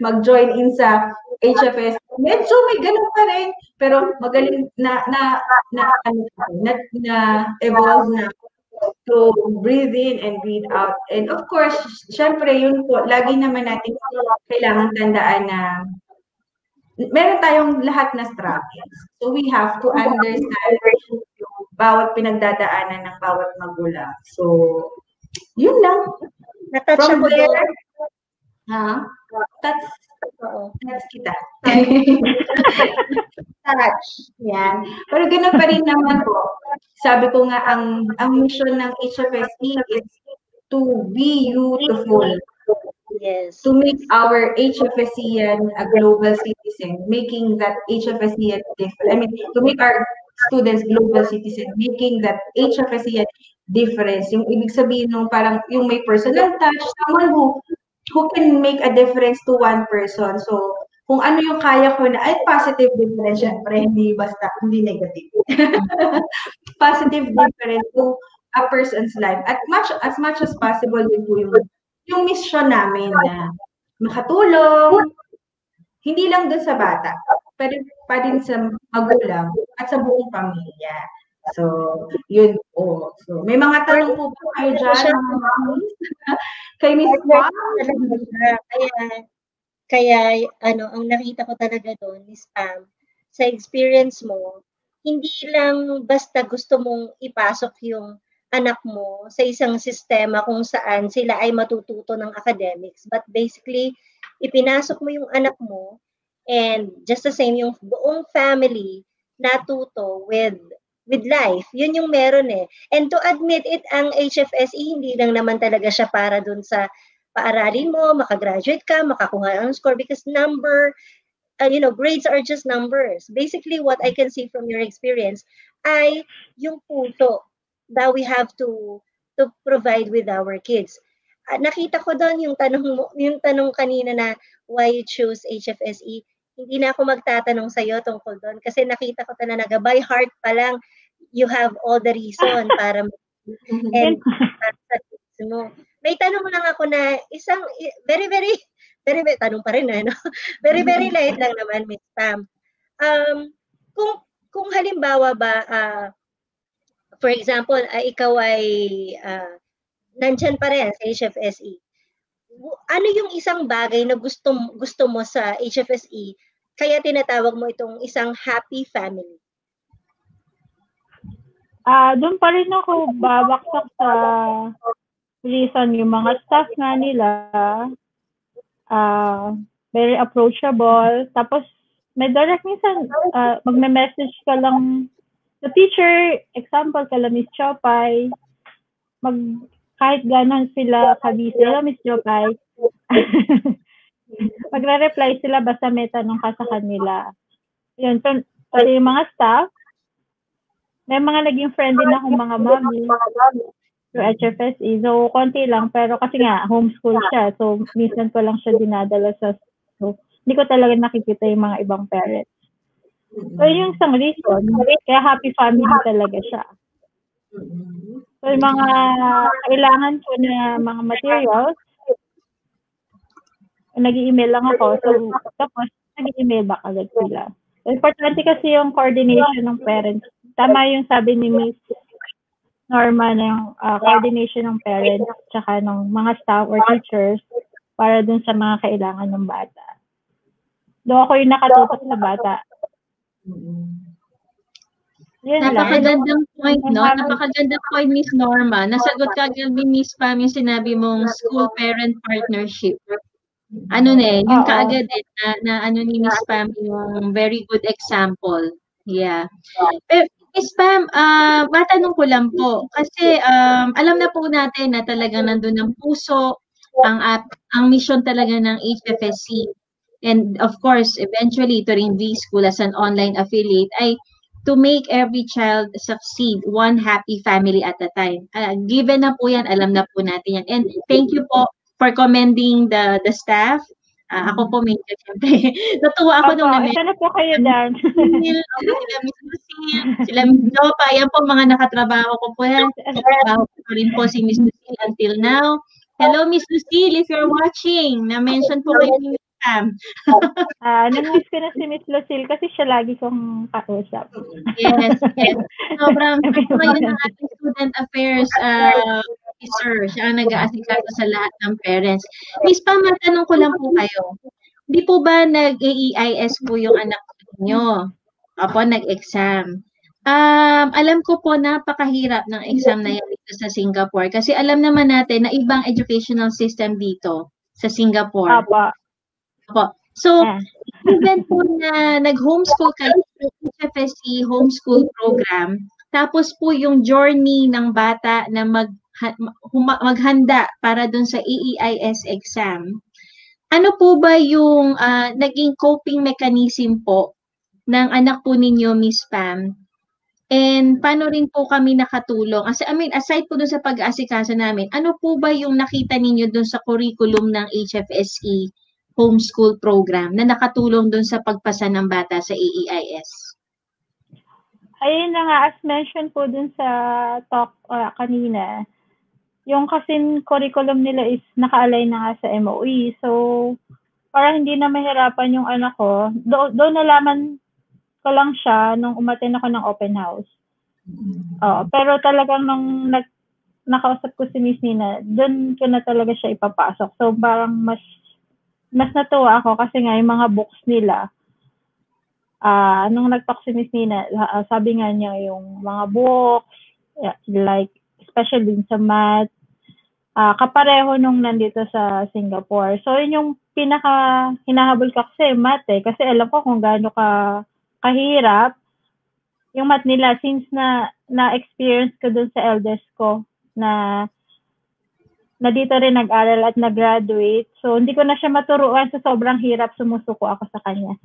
mag-join in sa HFS. Medyo may ganun pa rin, pero magaling na evolve na to breathe in and breathe out. And of course, syempre yun po, lagi naman natin kailangan tandaan na meron tayong lahat na struggles. So we have to understand yung bawat pinagdadaanan ng bawat magulang. So, yun lang. Natouch ako doon. That's kita. Touch. Yan. Pero ganun pa rin naman po. Sabi ko nga, ang mission ng HFSE is to be beautiful. Yes. To make our HFSEan a global citizen, making that HFSEan different. I mean, to make our students global citizen, making that HFSEan difference. Yung ibig sabihin nung parang yung may personal touch, someone who can make a difference to one person. So, kung ano yung kaya ko na, ay positive difference, syempre, hindi negative. Positive difference to a person's life. As much as possible, yung mission namin na makatulong, hindi lang dun sa bata, pero pa din sa magulang at sa buong pamilya. So, yun po. So, may mga tanong po ba kayo dyan, mga mamis? Kay Miss Mom? Kaya, ang nakita ko talaga doon, Miss Pam, sa experience mo, hindi lang basta gusto mong ipasok yung anak mo sa isang sistema kung saan sila ay matututo ng academics, but basically, ipinasok mo yung anak mo and just the same, yung buong family natuto with life. Yun yung meron eh. And to admit it, ang HFSE, hindi lang naman talaga siya para dun sa paaralin mo, makagraduate ka, makakuha ng score because grades are just numbers. Basically, what I can see from your experience ay yung puso that we have to provide with our kids. Nakita ko doon yung tanong kanina na why you choose HFSE. Hindi na ako magtatanong sa iyo tungkol doon kasi nakita ko talaga by heart pa lang you have all the reason para and sa kids mo. May tanong lang ako na isang very tanong pa rin no? Very light lang naman, Miss Pam. Kung halimbawa ba for example, ikaw ay nandyan pa rin sa HFSE. Ano yung isang bagay na gusto mo sa HFSE kaya tinatawag mo itong isang happy family? Doon pa rin ako babaksak sa reason yung mga staff nga nila, very approachable. Tapos, may direct minsan, magme-message ka lang sa teacher, example, kala Miss Chopay, kahit gano'n sila kabisi, hello Miss Chopay, magre-reply sila basta may tanong ka sa kanila. Yun, kasi yung mga staff, may mga naging friend din akong mga mommy through HFSE. So, konti lang. Pero kasi nga, homeschool siya. So, minsan ko lang siya dinadala sa so, hindi ko talaga nakikita yung mga ibang parents. So, yung isang reason, kaya happy family talaga siya. So, yung mga kailangan ko na mga materials, nag-email lang ako. So, tapos, nag-email back agad sila. So, importante kasi yung coordination ng parents. Tama yung sabi ni Miss Norma na yung coordination ng parents tsaka ng mga staff or teachers para dun sa mga kailangan ng bata. Doon ako yung nakatutok sa bata. Napakagandang point, no? Napakagandang point, Miss Norma. Nasagot ka agad ni Miss Pam yung sinabi mong school-parent partnership. Yung kaagad na ano ni Miss Pam yung very good example. Yeah. Pero, Miss Pam, matanong ko lang po, kasi alam na po natin na talagang nandun ang puso, ang mission talaga ng HFSC. And of course, eventually, to rin V-School as an online affiliate ay to make every child succeed, one happy family at a time. Given na po yan, alam na po natin yan. And thank you po for commending the staff. Ako po medyo siyempre. Natuwa ako nung isa na po kayo dyan. Sila Miss Lucille, sila Miss Jopa, yan po mga nakatrabaho ko po yan. Nakatrabaho ko rin po si Miss Lucille until now. Hello Miss Lucille, if you're watching, na-mention po kayo ni Miss Pam. Namiss ko na si Miss Lucille kasi siya lagi kong kausap. Yes. Sobrang ngayon ng ating student affairs officer. Siya ang nag-aasikaso sa lahat ng parents. Miss Pam, matanong ko lang po kayo. Hindi po ba nag-AEIS po yung anak niyo? Opo, nag-exam. Alam ko po napakahirap ng exam na yan dito sa Singapore kasi alam naman natin na ibang educational system dito sa Singapore. Opo. So, even po na nag-homeschool kayo sa HFSC homeschool program, tapos po yung journey ng bata na maghanda para dun sa AEIS exam, ano po ba yung naging coping mechanism po ng anak po ninyo, Miss Pam? And paano rin po kami nakatulong? Aside po dun sa pag-aasikaso namin, ano po ba yung nakita ninyo dun sa curriculum ng HFSE homeschool program na nakatulong dun sa pagpasa ng bata sa AEIS? Ayun na nga, as mentioned po dun sa talk kanina, yung kasing curriculum nila is naka-align na nga sa MOE. So, para hindi na mahirapan yung anak ko, doon nalaman ko lang siya nung umaten ako ng open house. Pero talagang nung nakausap ko si Miss Nina, doon ko na talaga siya ipapasok. So, parang mas natuwa ako kasi nga yung mga books nila, nung nag-talk si Miss Nina, sabi nga niya yung mga books, like, especially sa math, kapareho nung nandito sa Singapore. So, yun yung pinaka-hinahabol ko kasi math kasi alam ko kung gaano kahirap yung math nila since na-experience ko dun sa eldest ko na dito rin nag-aral at nag-graduate. So, hindi ko na siya maturuan sa sobrang hirap, sumusuko ako sa kanya.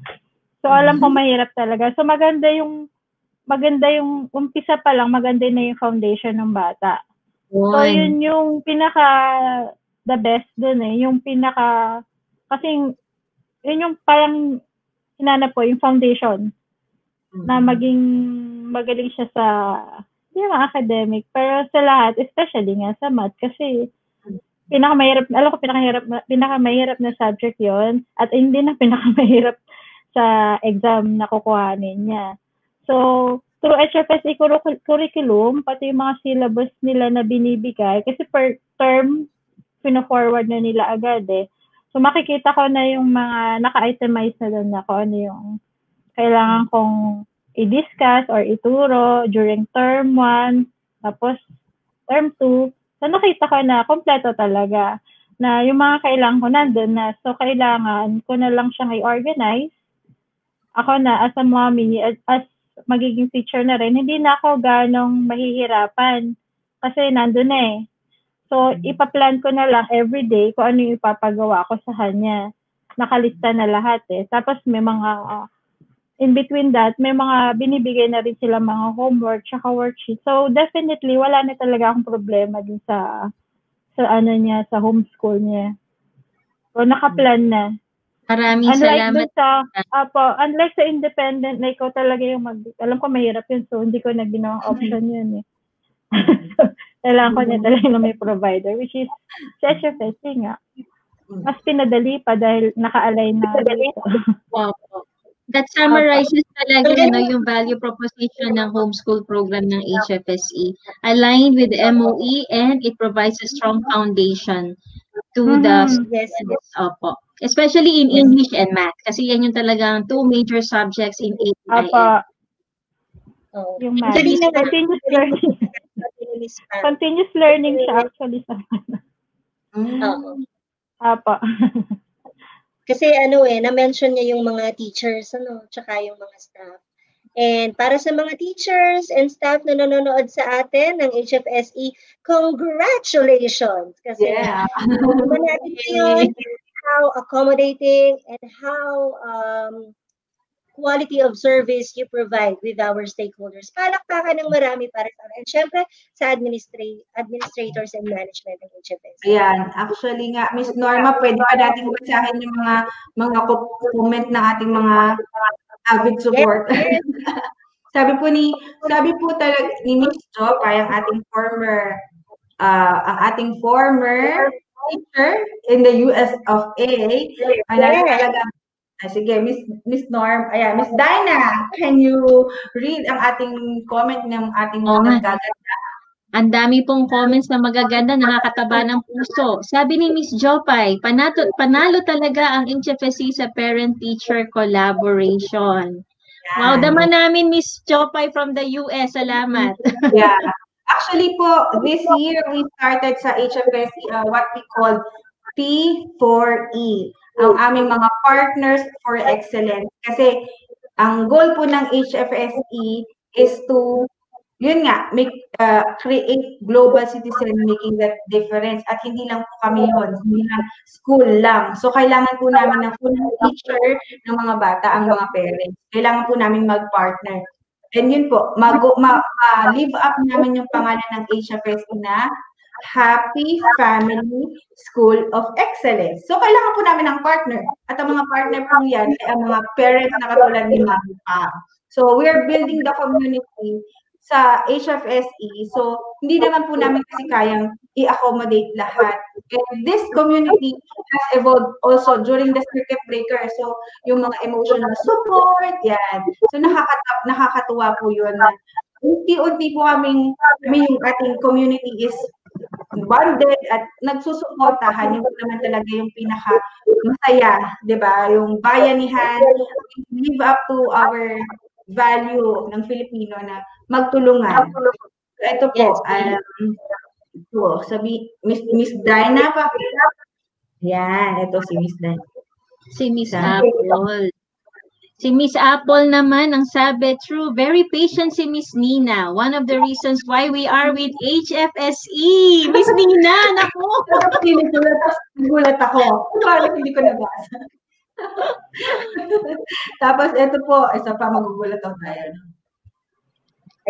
So, alam ko mahirap talaga. So, maganda yung umpisa pa lang, maganda na yung foundation ng bata. So, yun yung the best dun yung kasi yun yung parang hinanap ko, yung foundation na maging magaling siya sa, hindi naman academic, pero sa lahat, especially nga sa math, kasi pinakamahirap na subject yon at hindi na pinakamahirap sa exam na kukuhanin niya. So, through HFSE curriculum, pati yung mga syllabus nila na binibigay, kasi per term, pino-forward na nila agad So, makikita ko na yung mga naka-itemize na doon na kung ano yung kailangan kong i-discuss or ituro during term 1, tapos term 2. So, nakita ko na kompleto talaga na yung mga kailangan ko nandun na. So, kailangan ko na lang siyang i-organize. Ako na, as a mommy, as magiging teacher na rin, hindi na ako ganong mahihirapan kasi nandun na eh. So, ipaplan ko na lang everyday kung ano yung ipapagawa ko sa kanya. Nakalista na lahat eh. Tapos may mga, in between that, may mga binibigay na rin sila mga homework tsaka worksheet. So, definitely, wala na talaga akong problema din sa ano niya, sa homeschool niya. So, nakaplan na. Maraming salamat. Unlike sa independent, na ikaw talaga yung alam ko mahirap yun, so hindi ko na ginawang option yun eh. Kailangan ko niya talaga na may provider, which is sa HFSC nga. Mas pinadali pa dahil naka-align na. Wow. That summarizes talaga yung value proposition ng homeschool program ng HFSE. Aligned with the MOE and it provides a strong foundation to the students. Opo. Especially in English and Math. Kasi yan yung talagang 2 major subjects in AIM. Yung Math. Continuous learning. Continuous learning siya actually sa Apo. Kasi na-mention niya yung mga teachers, tsaka yung mga staff. And para sa mga teachers and staff na nanonood sa atin ng HFSE, congratulations! Kasi naman natin yun, how accommodating and how quality of service you provide with our stakeholders. Palakpakan ng marami para sa and syempre sa administrators and management ng HFSE. Ayan, actually nga, Miss Norma, pwede pa natin basahin yung mga comment ng ating mga avid support. Yes. sabi po talaga ni Miss Jo, ang ating former teacher in the US of A. Talaga, sige, Miss Norm, ayan, Miss Dinah, can you read ang ating comment ng ating mga gaganda? Ang dami pong comments na magaganda, nakakataba ng puso. Sabi ni Miss Jopay, panalo talaga ang HFSC sa parent-teacher collaboration. Yeah. Wow, daman namin Miss Jopay from the US. Salamat. Yeah. Actually po, this year we started sa HFSC what we call P4E, ang aming mga partners for excellence. Kasi ang goal po ng HFSE is to create global citizen making that difference. At hindi lang po kami yun, hindi lang school lang. So, kailangan po namin ng full teacher ng mga bata, ang mga parents. Kailangan po namin mag-partner. And yun po, live up namin yung pangalan ng HFSE na Happy Family School of Excellence. So, kailangan po namin ng partner. At ang mga partner po yan ay ang mga parents na katulad ni Mami Pa. So, we are building the community sa HFSE. So, hindi naman po namin kasi kayang i-accommodate lahat. And this community has evolved also during the circuit breaker. So, yung mga emotional support, yan. So, nakakatuwa po yun. Unti-unti po kami yung ating community is bonded at nagsusuportahan. Yung naman talaga yung pinaka-masaya, di ba? Yung bayanihan, live up to our value ng Filipino na magtulungan. Ito po, Miss Dinah pa. Yan, ito si Miss Dinah. Si Miss Apple. Si Miss Apple naman, ang sabi, true, very patient si Miss Nina. One of the reasons why we are with HFSE. Miss Nina, naku! Gulat ako. Parang hindi ko nabasa. Tapos, ito po, isa pa magugulat ako tayo.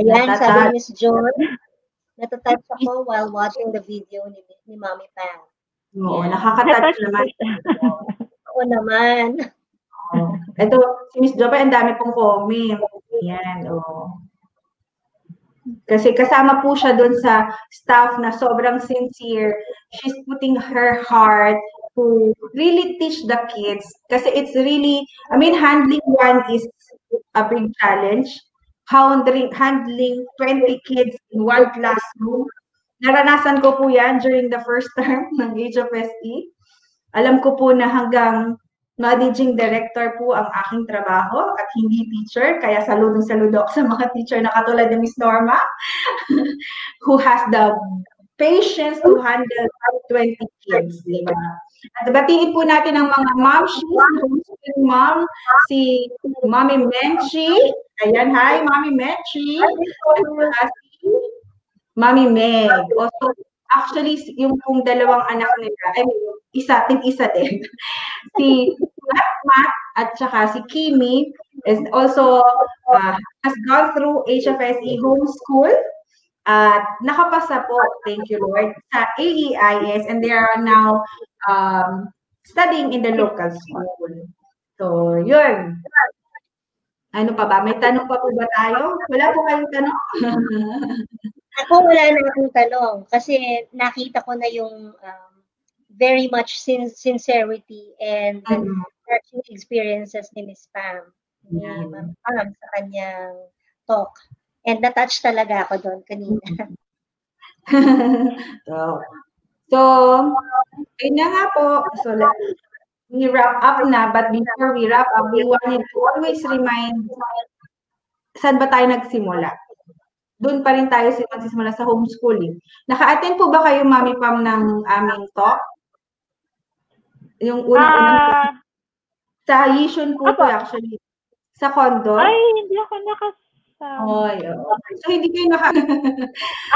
Ayan, sabi Miss John, natatouch ako while watching the video ni Mami Pam. Oo, nakaka-touch naman. Oo naman. Oh. Ito, si Miss Jopa, ang dami pong comment. Yan, Kasi kasama po siya doon sa staff na sobrang sincere. She's putting her heart to really teach the kids. Kasi it's really, handling one is a big challenge. Handling 20 kids in one classroom. Naranasan ko po yan during the first term ng HFSE. Alam ko po na hanggang managing director po ang aking trabaho at hindi teacher. Kaya saludo ako sa mga teacher na katulad ni Miss Norma who has the patience to handle 20 kids, di ba? At batiin po natin ang mga momshies, homeschooling mom, si Mami Menchi. Ayan, hi, Mami Menchi. At saka si Mami Meg. Also, actually, yung pong dalawang anak nila, I mean, isa din. Si Matt at saka si Kimi is also has gone through HFSE homeschool. At nakapasa po, thank you Lord, sa AEIS, and they are now studying in the local school. So, yun. Ano pa ba? May tanong pa po ba tayo? Wala po kayong tanong? Ako wala na akong tanong kasi nakita ko na yung very much sincerity and searching experiences ni Miss Pam, ni Ma'am Pam sa kanyang talk. And na-touch talaga ako doon kanina. So, ayun na nga po. So, we wrap up na, but before we wrap up, we wanted to always remind, saan ba tayo nagsimula? Doon pa rin tayo magsisimula sa homeschooling. Naka-attend po ba kayo, Mami Pam, ng aming talk? Yung unang sa Yishun po to actually. Sa condo. Ay, hindi ako nakasama. Okay. So, hindi kayo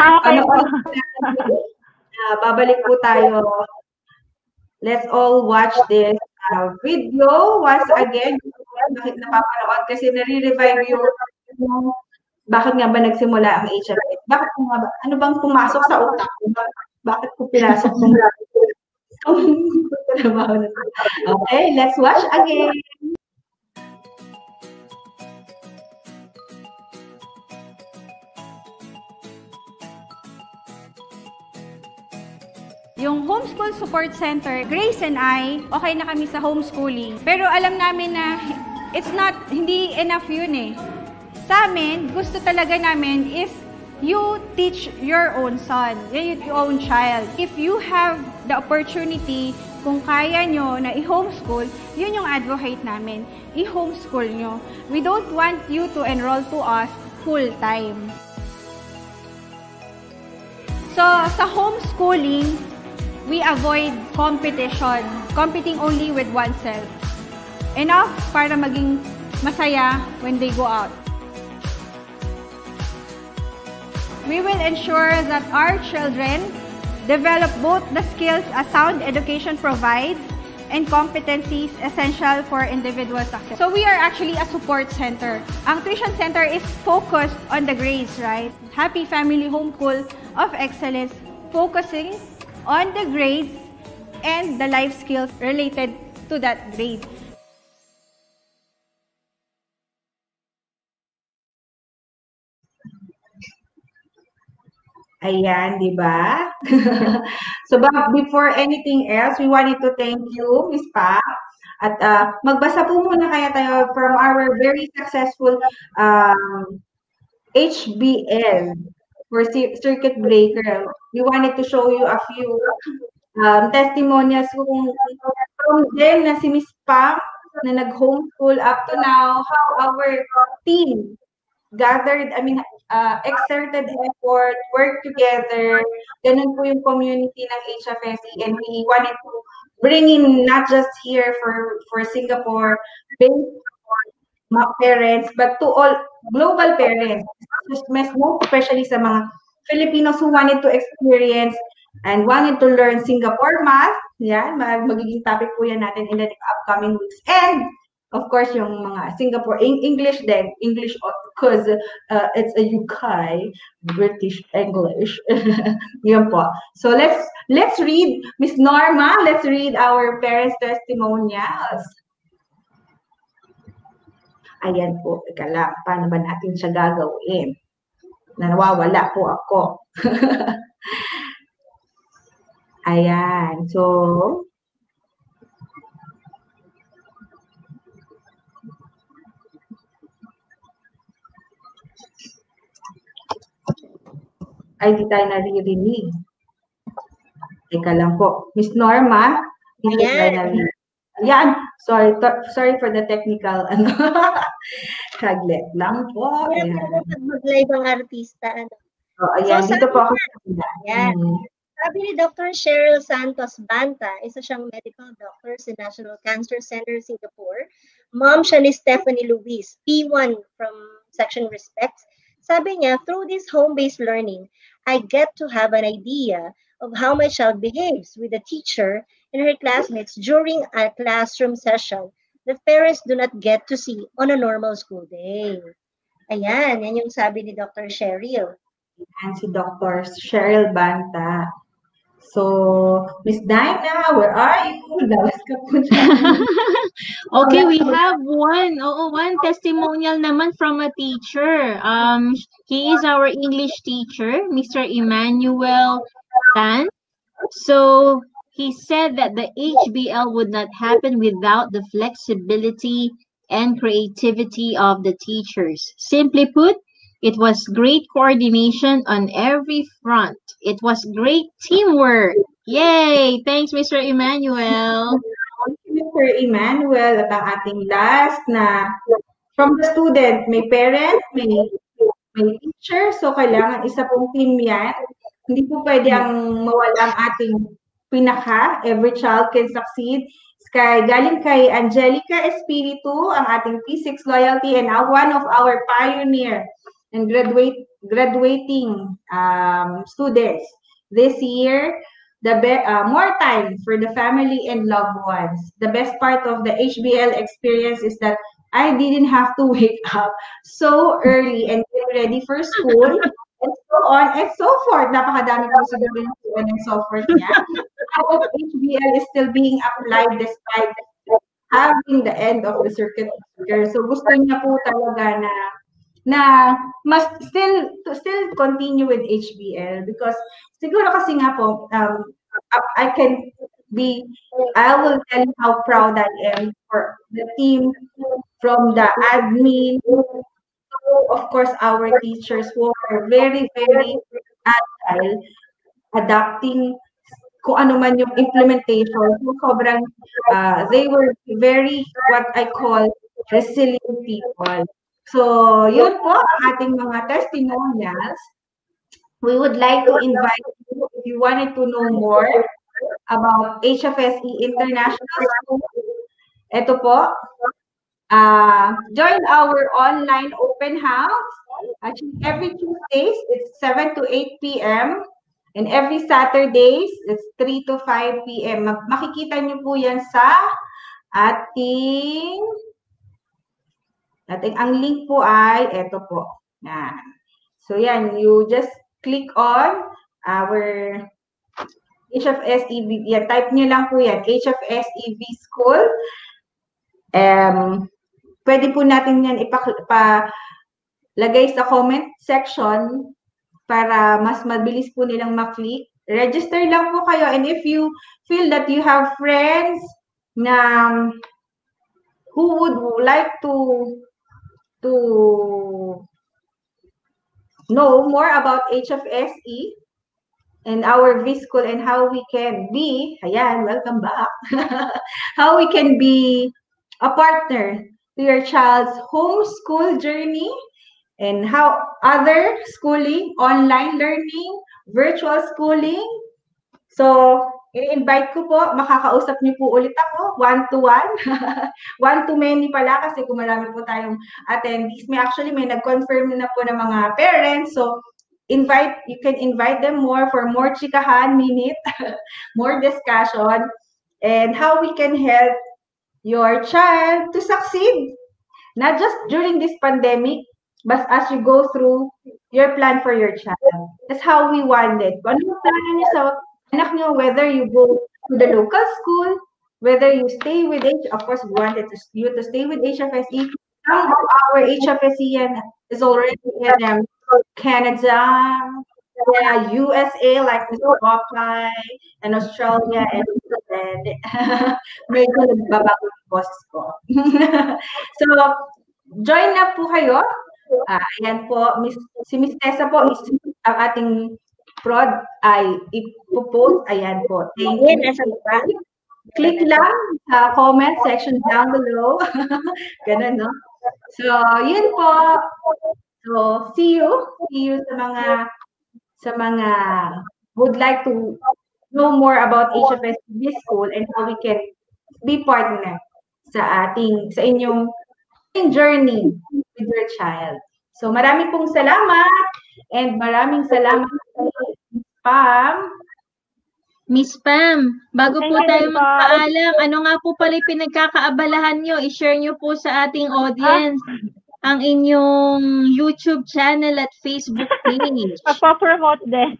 Okay. Babalik po tayo. Let's all watch this video once again. Bakit napapanood? Kasi nare-revive yung bakit nga ba nagsimula ang HFS? Bakit nga ba? Ano bang pumasok sa utak ko? Bakit ko pinasok kung okay, let's watch again. Yung Homeschool Support Center, Grace and I, okay na kami sa homeschooling. Pero alam namin na hindi enough yun eh. Sa amin, gusto talaga namin is you teach your own son, your own child. If you have the opportunity, kung kaya nyo na i-homeschool, yun yung advocate namin. I-homeschool nyo. We don't want you to enroll to us full-time. So, sa homeschooling, we avoid competition, competing only with oneself. Enough para maging masaya when they go out. We will ensure that our children develop both the skills a sound education provides and competencies essential for individual success. So we are actually a support center. Ang tuition center is focused on the grades, right? Happy Family Homeschool of Excellence, focusing on the grades and the life skills related to that grade. Ayan, di ba? So, before anything else, we wanted to thank you, Ms. Pa. At magbasa po muna kaya tayo from our very successful HBL for circuit breaker. We wanted to show you a few testimonials from them na si Ms. Pam na nag-homeschool up to now, how our team gathered, exerted effort, work together. Ganun po yung community ng HFSE, and we wanted to bring in not just here for Singapore based parents, but to all global parents, most especially sa mga Filipinos who wanted to experience and wanted to learn Singapore math. Yan, magiging topic po yan natin in the upcoming weeks. And of course, yung mga Singapore English din, English because it's a UK British English. Yun po. So let's read Miss Norma. Let's read our parents' testimonials. Ayan po, ika lang, paano ba natin siya gagawin? Nawawala po ako. Ayan, so ay, di tayo naririnig. Teka lang po. Miss Norma, hindi tayo naririnig. Yan. Sorry for the technical, saglit lang po. Hirap Ayan. talaga pag mag-live ang artista, ano. So, So, ayan. Dito sabi po ako niya, sa kabila. yan. Sabi ni Dr. Cheryl Santos Banta, isa siyang medical doctor sa National Cancer Center Singapore. Mom siya ni Stephanie Luis, P1 from Section Respects. Sabi niya, through this home-based learning, I get to have an idea of how my child behaves with the teacher and her classmates during a classroom session that parents do not get to see on a normal school day. Ayan, yan yung sabi ni Dr. Cheryl. Ayan si Dr. Cheryl Banta. So, Miss Dinah, where are you? Labas ka po dyan. Okay, we have one testimonial naman from a teacher. He is our English teacher, Mr. Emmanuel Tan. So he said that the HBL would not happen without the flexibility and creativity of the teachers. Simply put, it was great coordination on every front. It was great teamwork. Yay! Thanks, Mr. Emmanuel. Mr. Emmanuel, at ang ating last na from the student, may parent, may teacher, so kailangan isa pong team yan. Hindi po pwede ang mawala ang ating pinaka, every child can succeed. Galing kay Angelica Espiritu, ang ating P6 loyalty and one of our pioneer and graduating students this year. More time for the family and loved ones. The best part of the HBL experience is that I didn't have to wake up so early and get ready for school and so on and so forth. Napakadami po siguro yung and so forth niya. How HBL is still being applied despite having the end of the circuit breaker. So gusto niya po talaga na must still continue with HBL because siguro kasi nga po I will tell you how proud I am for the team from the admin, of course our teachers who are very agile, adapting kung ano man yung implementation. So sobrang they were very what I call resilient people. So yun po ang ating mga testimonials. We would like to invite you if you wanted to know more about HFSE International School. Ito po, join our online open house. Actually, every Tuesdays, it's 7 to 8 p.m. And every Saturdays, it's 3 to 5 p.m. Makikita nyo po yan sa ating ang link po ay ito po. Yan. So yan, you just click on our HFSEV. Yan, type nyo lang po yan, HFSEV School. Pwede po natin yan ipalagay sa comment section para mas mabilis po nilang maklik. Register lang po kayo and if you feel that you have friends na who would like to know more about HFSE and our V-School and how we can be, ayan, welcome back, how we can be a partner to your child's homeschool journey and how other schooling, online learning, virtual schooling. So, i-invite ko po, makakausap niyo po ulit ako, one-to-one, one-to-many pala kasi kung marami po tayong attendees. May nag-confirm na po ng mga parents. So, you can invite them more for more chikahan minute, more discussion, and how we can help your child to succeed. Not just during this pandemic, but as you go through your plan for your child. That's how we wanted. Kung ano yung plano niyo sa anak niyo, whether you go to the local school, whether you stay with of course, we wanted you to stay with HFSE. Some of our HFSE is already in Canada, USA, like Mr. Popeye, and Australia, and medyo nagbabago yung boses ko. So, join na po kayo. Ayan po, si Miss Tessa po, ang ating prod ay ipopost. Ayan po. Thank you. click lang sa comment section down below. Ganun, no? So, yun po. So, see you. See you sa mga would like to know more about HFS this school and how we can be partner sa inyong journey with your child. So, maraming pong salamat and maraming salamat kay Pam. Miss Pam, bago po Thank you, tayo Miss Pam. magpaalam, ano nga po pala yung pinagkakaabalahan nyo? I-share nyo po sa ating audience ang inyong YouTube channel at Facebook page. Magpa-promote din.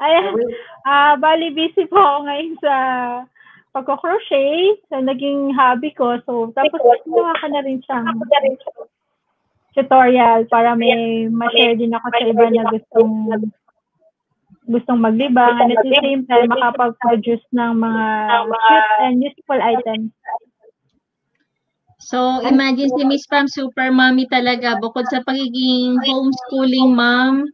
Ayan. Bali, busy po ako ngayon sa pagko-crochet. So, naging hobby ko. So, tapos ginawa ka na rin siyang tutorial para may ma-share din ako sa iba na gustong maglibang, and at the same time makapag-produce ng mga cute and useful items. So, imagine si Miss Pam, super mommy talaga. Bukod sa pagiging homeschooling mom,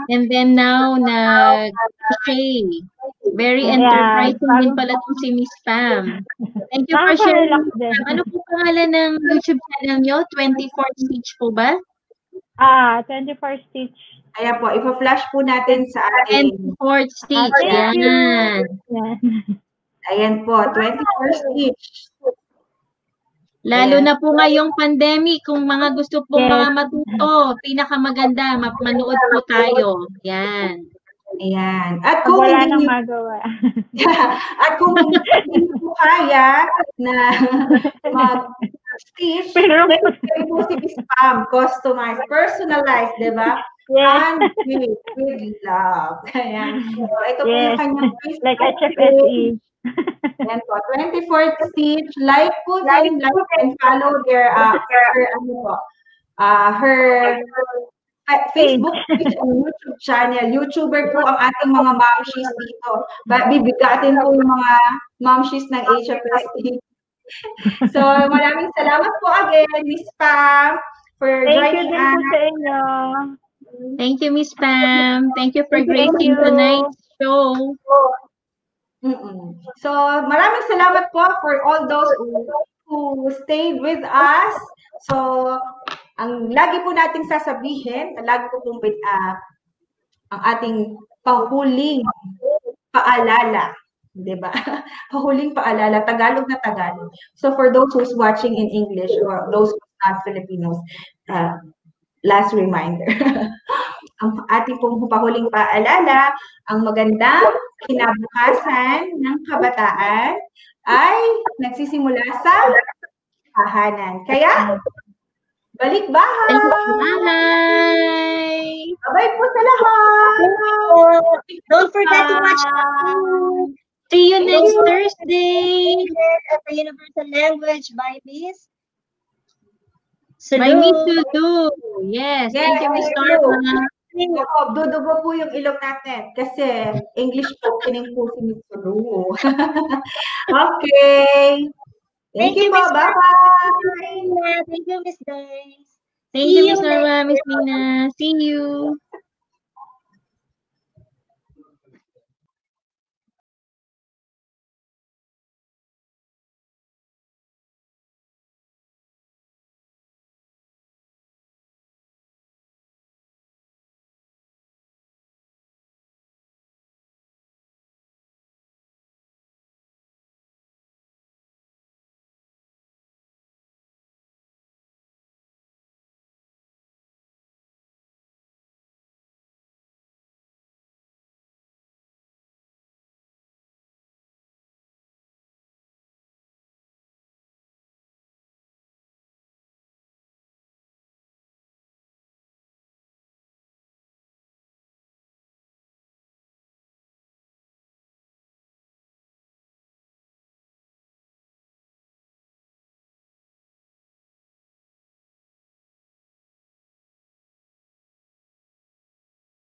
and then now, nag-crochet. Very enterprising din pala itong si Miss Pam. Thank you for sharing. Ano po pangalan ng YouTube channel nyo? 24 Stitch po ba? 24 Stitch. Ayan po, ipa-flash po natin sa ating 24 Stitch. Yan. Ayan po, 24 Stitch. Lalo na po ngayong pandemic, kung mga gusto pong mga matuto, pinakamaganda, manood po tayo. Yan. Ayan. At kung wala hindi nang magawa. At kung hindi mo kaya na mag-stitch, pwede po si Miss Pam, customized, personalized, di ba? Handmade with love. Ayan. So, ito po yung kanyang Facebook like HFSE. Ayan po, 24 Stitch. Like po din, like and follow their, her Facebook page and YouTube channel. YouTuber po ang ating mga momshies dito. Bibigatin po yung mga momshies ng HFSE. So, maraming salamat po again, Miss Pam, for joining us. Thank you din po sa inyo. Thank you, Miss Pam. Thank you for gracing tonight's show. So, maraming salamat po for all those who stayed with us. So, ang lagi po nating sasabihin, lagi po pong ang ating pahuling paalala. Diba? Pahuling paalala, Tagalog na Tagalog. So, for those who's watching in English or those who's not Filipinos, last reminder. Ang ating pong pahuling paalala, ang magandang kinabukasan ng kabataan ay nagsisimula sa tahanan. Kaya, balikbahay! Bye! Bye po sa lahat! Don't forget to watch See you next Thursday at the Universal Language by Miss By Miss Sudu. Yes, thank you, Miss Norma. Dudugo po yung ilong natin kasi English po, kining po si Miss Sudu. Okay. Thank you po. Bye-bye. Thank you, Miss Dice. Thank you, Miss Norma, Miss Nina. See you.